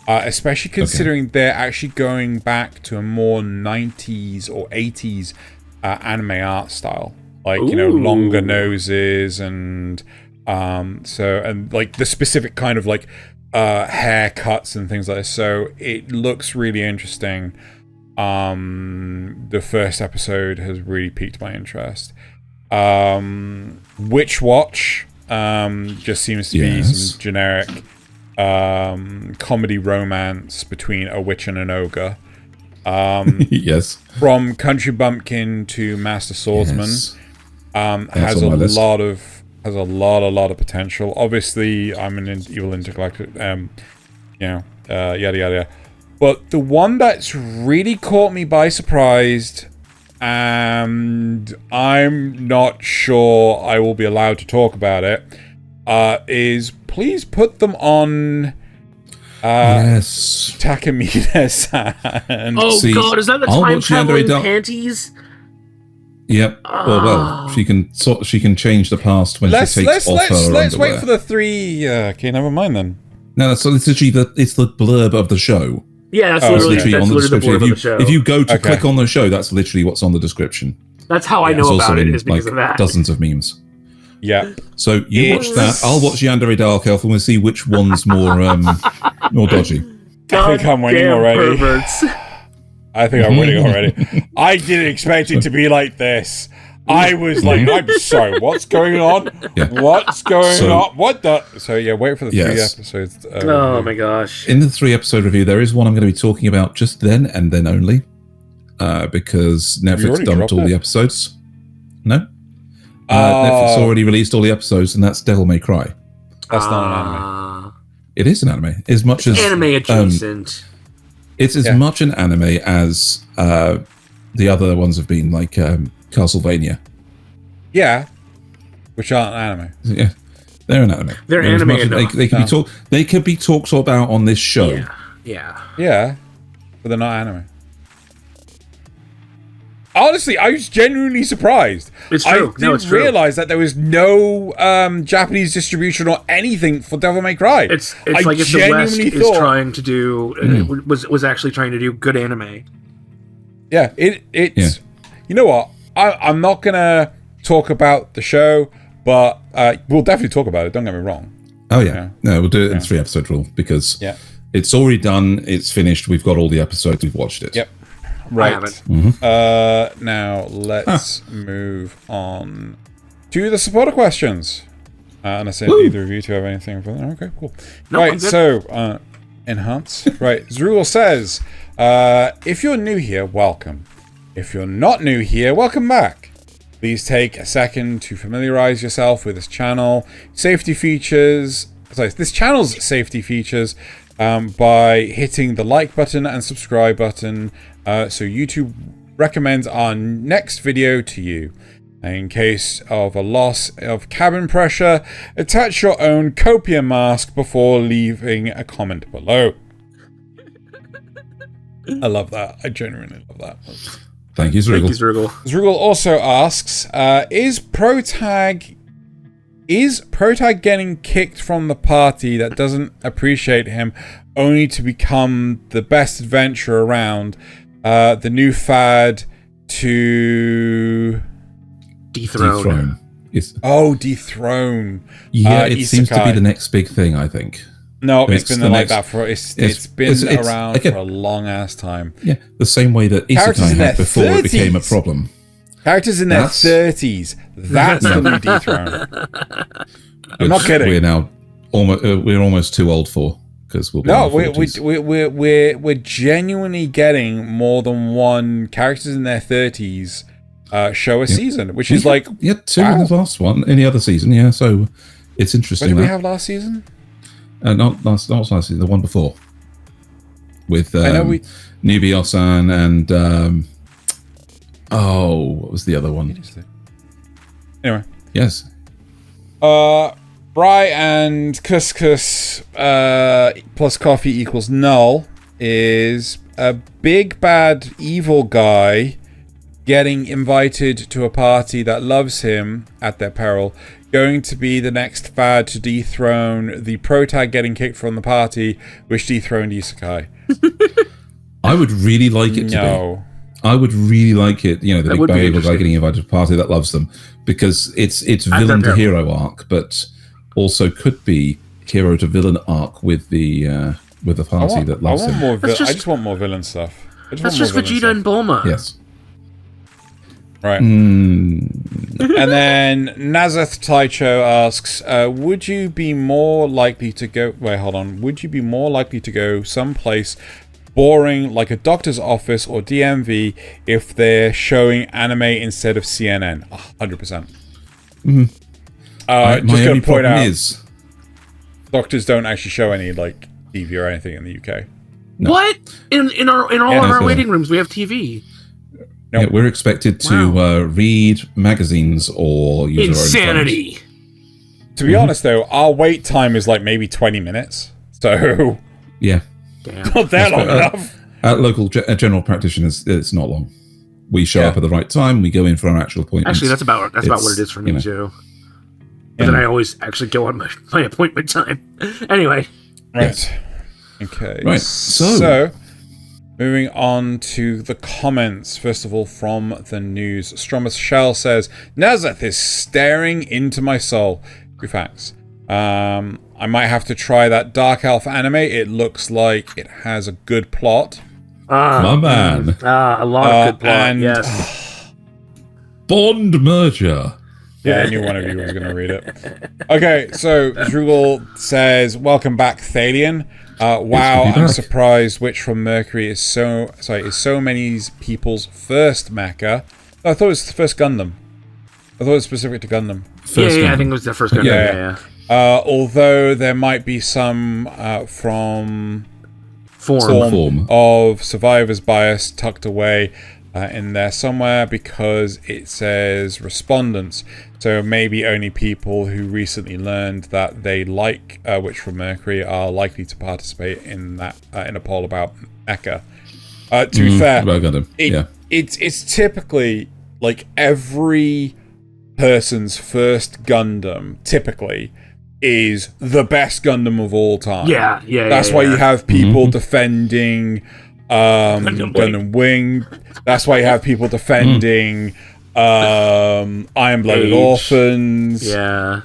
Especially considering they're actually going back to a more 90s or 80s anime art style. Like, you know, longer noses and like the specific kind of like haircuts and things like this. So it looks really interesting. The first episode has really piqued my interest. Witch Watch just seems to be some generic comedy romance between a witch and an ogre. Yes. From Country Bumpkin to Master Swordsman. Has a lot of potential. Obviously, I'm an evil intergalactic, yada yada. But the one that's really caught me by surprise, and I'm not sure I will be allowed to talk about it, is please put them on. Yes. Takamine-san. Oh God, is that the time traveling panties? Yep. Well, she can change the past when she takes off her underwear. Let's wait for the 3. Okay, never mind then. No, that's literally it's the blurb of the show. Yeah, that's literally on the description. the blurb of the show. If you go to click on the show, that's literally what's on the description. That's how I know about it, is because of that. Dozens of memes. Yeah. So you watch that. I'll watch Yandere Dark Elf, and we'll see which one's more dodgy. I think I'm winning already. Perverts. I think I'm winning already. I didn't expect it to be like this. I was like, I'm sorry, what's going on? Yeah. What's going on? What the? So yeah, wait for the 3 episodes. Oh my gosh. In the 3-episode review, there is one I'm going to be talking about just then and then only, because Netflix dumped all the episodes. No? Netflix already released all the episodes, and that's Devil May Cry. That's not an anime. It is an anime. As much as anime adjacent. It's as much an anime as the other ones have been, like Castlevania. Yeah, which aren't anime. Yeah, they're an anime. They're anime enough. They can be They could be talked about on this show. Yeah, but they're not anime. Honestly, I was genuinely surprised. It's true. I didn't realize that there was no Japanese distribution or anything for Devil May Cry. It's like if the West is trying to do was actually trying to do good anime. Yeah, it's. You know what? I'm not gonna talk about the show, but we'll definitely talk about it. Don't get me wrong. Oh yeah, no, we'll do it in 3-episode rule because it's already done. It's finished. We've got all the episodes. We've watched it. Yep. Right. Now let's move on to the supporter questions. And I said either of you two have anything for that. Okay, cool. No, right, so enhance. Right, Zrugel says, if you're new here, welcome. If you're not new here, welcome back. Please take a second to familiarize yourself with this channel. This channel's safety features by hitting the like button and subscribe button. So YouTube recommends our next video to you. In case of a loss of cabin pressure, attach your own copium mask before leaving a comment below. I love that. I genuinely love that. Thank you, Zrugel. Zrugel also asks, is Protag getting kicked from the party that doesn't appreciate him only to become the best adventurer around? The new fad to dethrone. Dethrone. Yeah, it seems to be the next big thing, I think. No, it's been like that for it's been around for a long ass time. Yeah, the same way that Isekai had before it became a problem. Characters in their 30s. That's the new dethrone. I'm not kidding. We're almost too old for. We're genuinely getting more than one characters in their 30s show a season, which is like 2 in the last one, any other season, so it's interesting. What did we have last season? Not last season, the one before. With Nubios-san and what was the other one? Anyway. Yes. Bry and couscous plus coffee equals null is a big bad evil guy getting invited to a party that loves him at their peril, going to be the next fad to dethrone the protag getting kicked from the party, which dethroned Isekai. I would really like it to be. I would really like it, the big bad evil guy getting invited to a party that loves them, because it's villain to hero arc, but also could be hero to villain arc with the party that loves him. I just want more villain stuff. That's just Vegeta and Bulma. Yes. Right. And then Nasuth Taicho asks, would you be more likely to go... Wait, hold on. Would you be more likely to go someplace boring like a doctor's office or DMV if they're showing anime instead of CNN? 100%. Mm-hmm. My just going to point out, is... doctors don't actually show any TV or anything in the UK. No. What? In all of our waiting rooms, we have TV. Nope. Yeah, we're expected to read magazines or use insanity. Our own phones. To be honest, though, our wait time is maybe 20 minutes. So yeah, not that long enough. At local general practitioners, it's not long. We show up at the right time. We go in for our actual appointments. Actually, that's about what it is for me too. But then I always actually go on my appointment time. Anyway. Right. Yes. Okay. Right. So, moving on to the comments. First of all, from the news. Stromus Shell says, Nasuth is staring into my soul. True facts. I might have to try that Dark Elf anime. It looks like it has a good plot. My man. A lot of good plot, yes. Bond merger. Yeah, I knew one of you was going to read it. Okay, so Drugel says, welcome back, Thaylien. Wow, I'm surprised Witch from Mercury is so many people's first mecha. Oh, I thought it was the first Gundam. I thought it was specific to Gundam. Yeah, I think it was the first Gundam. Yeah. Although there might be some from form of survivor's bias tucked away in there somewhere, because it says respondents. So maybe only people who recently learned that they like Witch from Mercury are likely to participate in that in a poll about mecha. To be fair, it's typically every person's first Gundam typically is the best Gundam of all time. Yeah. That's why you have people defending Gundam Wing. That's why you have people defending Iron-Blooded Orphans. Yeah.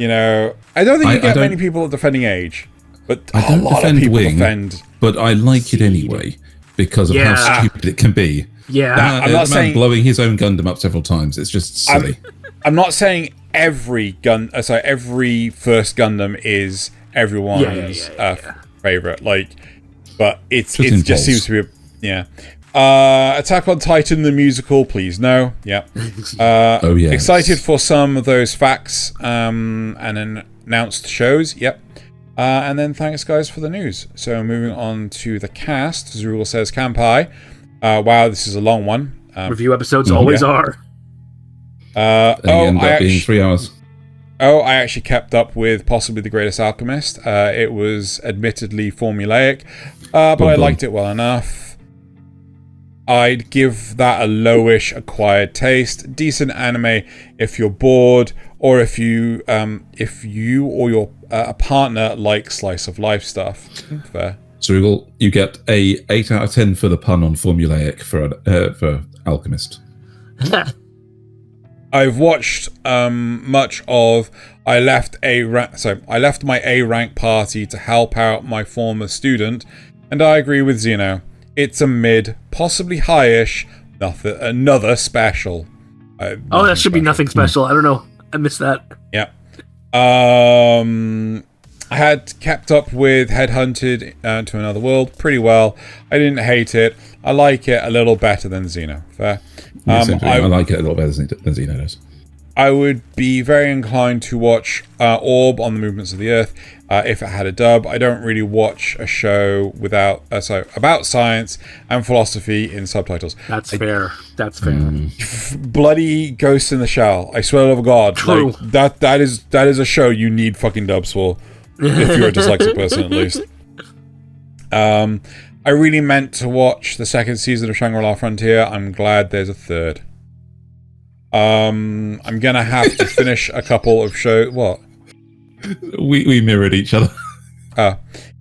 I don't think you get many people defending Age, but I don't a lot of defend people Wing, defend. But I like it anyway because of how stupid it can be. Yeah, I'm not saying blowing his own Gundam up several times. It's just silly. I'm not saying every every first Gundam is everyone's favorite. But it just seems to be Attack on Titan the musical, please no. Yeah. Oh yeah. Excited for some of those facts and announced shows. Yep. And then thanks guys for the news. So moving on to the cast. Zerul says Kanpai. Wow, this is a long one. Review episodes always are. They end up being 3 hours. I actually kept up with possibly The Greatest Alchemist. It was admittedly formulaic, but I liked it well enough. I'd give that a lowish acquired taste. Decent anime if you're bored, or if you or your a partner like slice of life stuff. Fair. So you get a 8 out of 10 for the pun on formulaic for Alchemist. I've watched much of. I left my A rank party to help out my former student, and I agree with Xeno. It's a mid, possibly high-ish, another special. That should be nothing special. I don't know. I missed that. Yeah. I had kept up with Headhunted to Another World pretty well. I didn't hate it. I like it a little better than Xeno. Fair. I like it a little better than Xeno does. I would be very inclined to watch Orb on the Movements of the Earth if it had a dub. I don't really watch a show about science and philosophy in subtitles. That's fair. That's fair. Bloody Ghost in the Shell. I swear to God. True. Like, that is a show you need fucking dubs for. If you're a dyslexic person, at least. I really meant to watch the second season of Shangri-La Frontier. I'm glad there's a third. I'm gonna have to finish a couple of shows. What? We mirrored each other.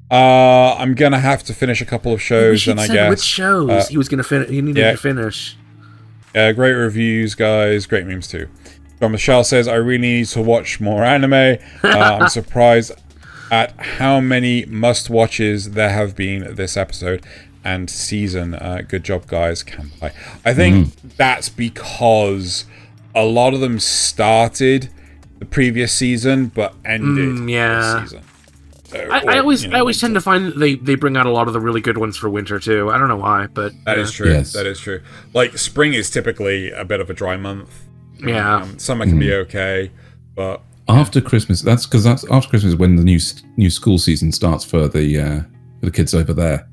I'm gonna have to finish a couple of shows, and I guess which shows he was gonna finish. He needed to finish. Great reviews, guys. Great memes too. John Michelle says, I really need to watch more anime. I'm surprised at how many must-watches there have been this episode and season. Good job, guys. Kanpai. I think that's because a lot of them started the previous season, but ended the season. So, I always tend to find that they bring out a lot of the really good ones for winter too. I don't know why, but that is true. Yes. That is true. Like spring is typically a bit of a dry month. Yeah, summer can be okay, but after Christmas, that's after Christmas when the new school season starts for the kids over there.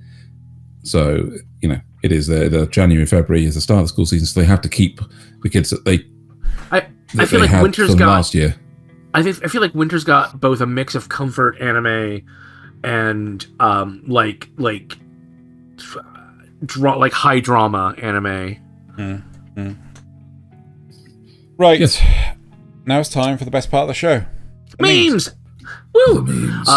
So it is the January, February is the start of the school season, so they have to keep the kids that they. I feel like winter's got last year. I feel like winter's got both a mix of comfort anime and like high drama anime. Right. Yes. Now it's time for the best part of the show. Memes. Woo! Memes.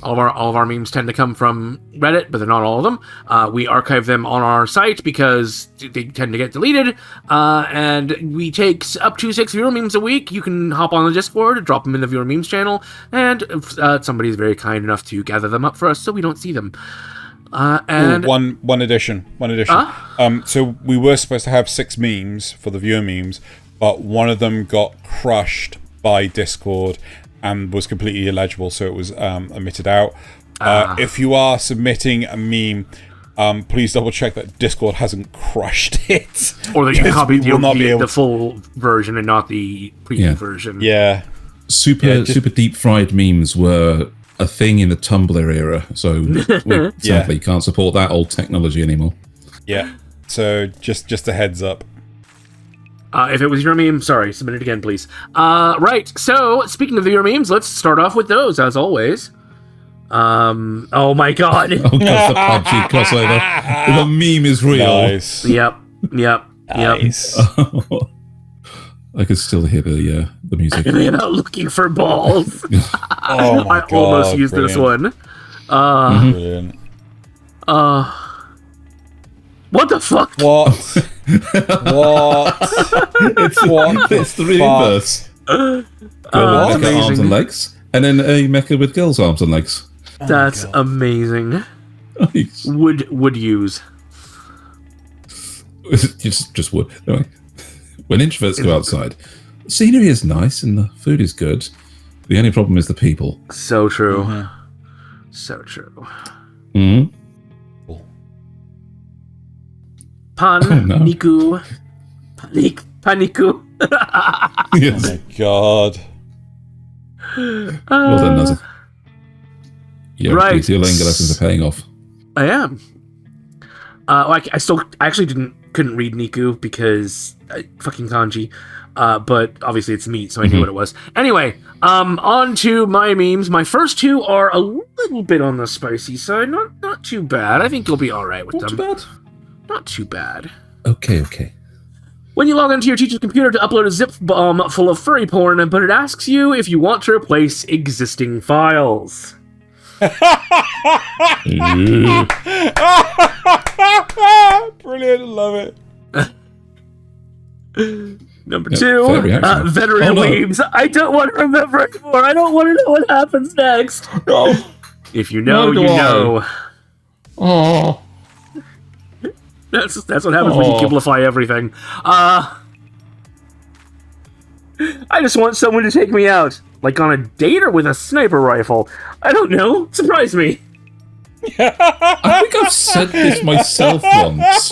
All of our memes tend to come from Reddit, but they're not all of them. We archive them on our site because they tend to get deleted. And we take up to 6 viewer memes a week. You can hop on the Discord, drop them in the viewer memes channel, and somebody's very kind enough to gather them up for us so we don't see them. And one addition. So we were supposed to have 6 memes for the viewer memes, but one of them got crushed by Discord and was completely illegible, so it was omitted out. If you are submitting a meme, please double check that Discord hasn't crushed it, or that you copied the full version and not the preview version. Yeah, super deep fried memes were a thing in the Tumblr era, so we sadly can't support that old technology anymore. Yeah, so just a heads up. If it was your meme, sorry, submit it again, please. Right, so, speaking of your memes, let's start off with those, as always. Oh my god. Oh, that's the PUBG crossover. The meme is real. Nice. Yep. Nice. I could still hear the music. They're not looking for balls. Oh my god. I almost used this one. Brilliant. What the fuck? What? It's the reverse. Girl with mecha arms and legs, and then a mecha with girls' arms and legs. That's amazing. Nice. Would use. Just wood. Anyway, when introverts go outside, the scenery is nice and the food is good. The only problem is the people. So true. So true. Mm-hmm. Paniku. Paniku. Yes. Oh my god. Well done, Nasuth. Yeah, right. Your Duolingo lessons are paying off. I am. I actually couldn't read Niku because fucking kanji. But obviously it's meat, so I knew what it was. Anyway, on to my memes. My first 2 are a little bit on the spicy side. Not too bad. I think you'll be alright with them. Not too bad. Not too bad. Okay. When you log into your teacher's computer to upload a zip bomb full of furry porn, but it asks you if you want to replace existing files. Brilliant, love it. Number 2, veteran weebs. I don't want to remember anymore. I don't want to know what happens next. No. If you know, you know. Oh. That's what happens when you giblify everything. I just want someone to take me out. Like on a date or with a sniper rifle. I don't know. Surprise me. I think I've said this myself once.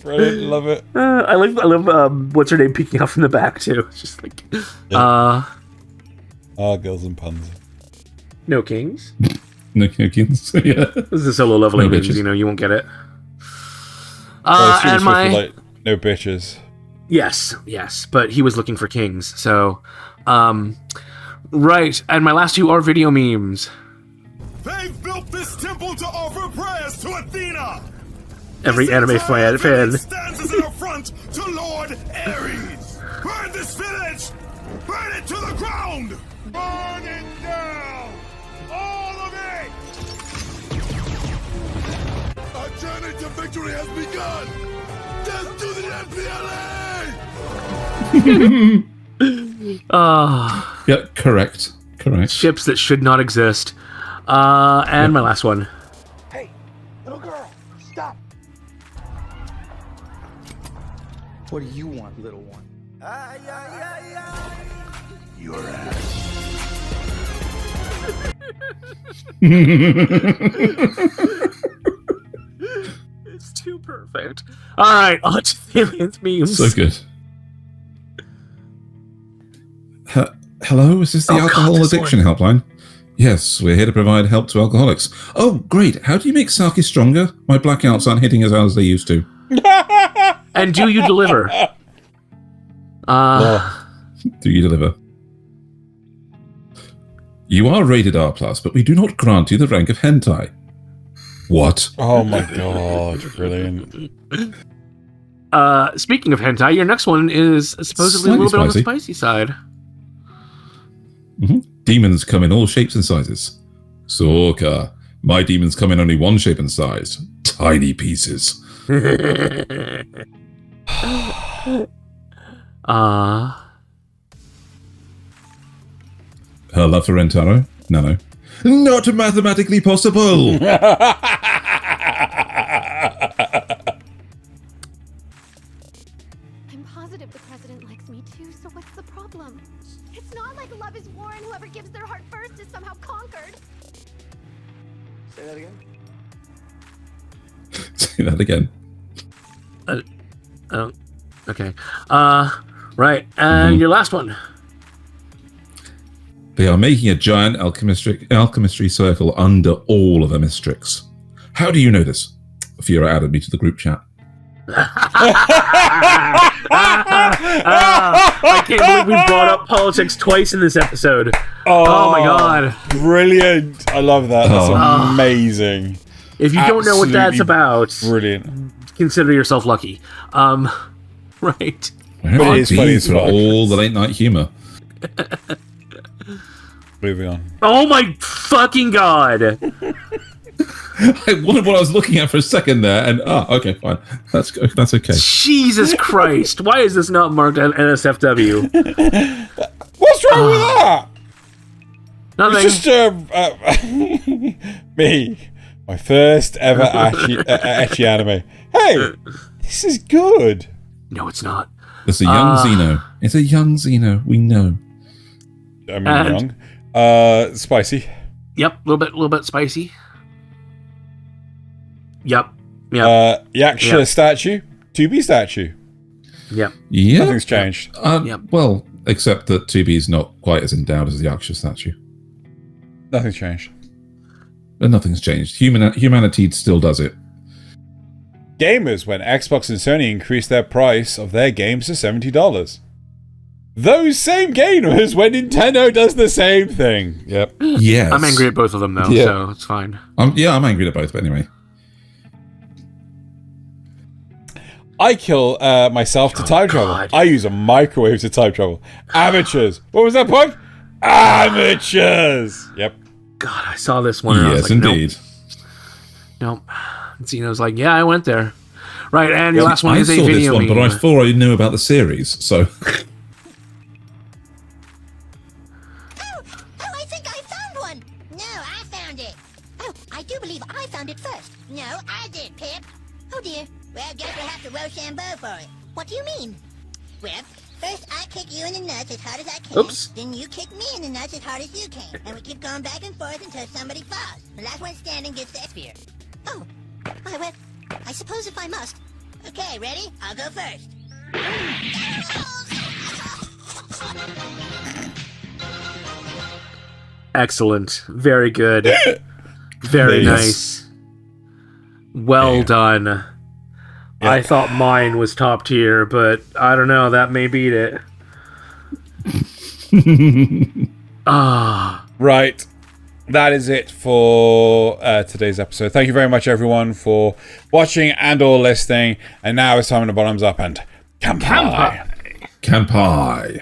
Brilliant, love it. I love what's her name peeking out from the back too. It's just like, Girls and puns. no kings. No kings. Yeah. This is a solo level No English, bitches. you know, you won't get it. And my like, no bitches. yes, but he was looking for kings, so right. And my last two are video memes. They've built this temple to offer prayers to Athena. Every This anime entire fan. village stands as an affront to Lord Ares. Burn this village! Burn it to the ground! Burn it down! All of it! Our journey to victory has begun! Death to the MPLA! Yeah, correct. Ships that should not exist. And my last one. Hey, little girl, stop! What do you want, little one? Your ass. It's too perfect. Alright, on to Thaylien's memes. So good. Hello, is this the alcohol this addiction helpline? Yes, we're here to provide help to alcoholics. Oh, great. How do you make sake stronger? My blackouts aren't hitting as hard as they used to. And do you deliver? Do you deliver? You are rated R+, but we do not grant you the rank of hentai. What? Oh my god, brilliant. Speaking of hentai, your next one is supposedly a little bit on the spicy side. Demons come in all shapes and sizes. Sorka. My demons come in only one shape and size. Tiny pieces. Her love for Rentaro? No. Not mathematically possible! I'm positive the president likes me too, so what's the problem? It's not like love is war and whoever gives their heart first is somehow conquered. Say that again? Say that again. Okay. Right. And your last one. They are making a giant alchemistry circle under all of the Mystrix. How do you know this? Fiora added me to the group chat. I can't believe we brought up politics twice in this episode. Oh my god. Brilliant. I love that. That's amazing. If you don't know what that's Absolutely about, Brilliant. consider yourself lucky. Right. Where But have it I is funny been as for fuck. all the late night humour? Moving on. Oh my fucking god. I wondered what I was looking at for a second there, and okay, fine. That's okay. Jesus Christ. Why is this not marked at NSFW? What's wrong with that? Nothing. It's just me. My first ever ecchi anime. Hey, this is good. No, it's not. It's a young Xeno. It's a young Xeno. We know. I mean, young. Spicy. Yep, a little bit spicy. Yep. Yaksha statue. 2B statue. Yep. Yeah. Nothing's changed. Yep. Well, except that 2B is not quite as endowed as the Yaksha statue. Nothing's changed. But nothing's changed. Humanity still does it. Gamers when Xbox and Sony increased their price of their games to $70. Those same gamers when Nintendo does the same thing. Yep. Yes. I'm angry at both of them, though, Yeah. so it's fine. I'm angry at both, but anyway. I kill myself to time travel. God. I use a microwave to time travel. Amateurs. What was that point? Amateurs. Yep. God, I saw this one and I was Yes, like, indeed. Nope. And Xeno's like, yeah, I went there. Right, and your last one I is a saw this video one, meme. but I thought I knew about the series, so... I think I found one! No, I found it! Oh, I do believe I found it first. No, I did, Pip. Oh dear. Well, guess we'll have to Rochambeau for it. What do you mean? Well, First, I kick you in the nuts as hard as I can. Oops. Then you kick me in the nuts as hard as you can. And we keep going back and forth until somebody falls. The last one standing gets the spear. Oh, well, I suppose if I must. Okay, ready? I'll go first. Excellent. Very good. Very nice. Well done. Yeah. I thought mine was top tier, but I don't know. That may beat it. Right. That is it for today's episode. Thank you very much, everyone, for watching and or listening. And now it's time to bottoms up and Kanpai. Kanpai.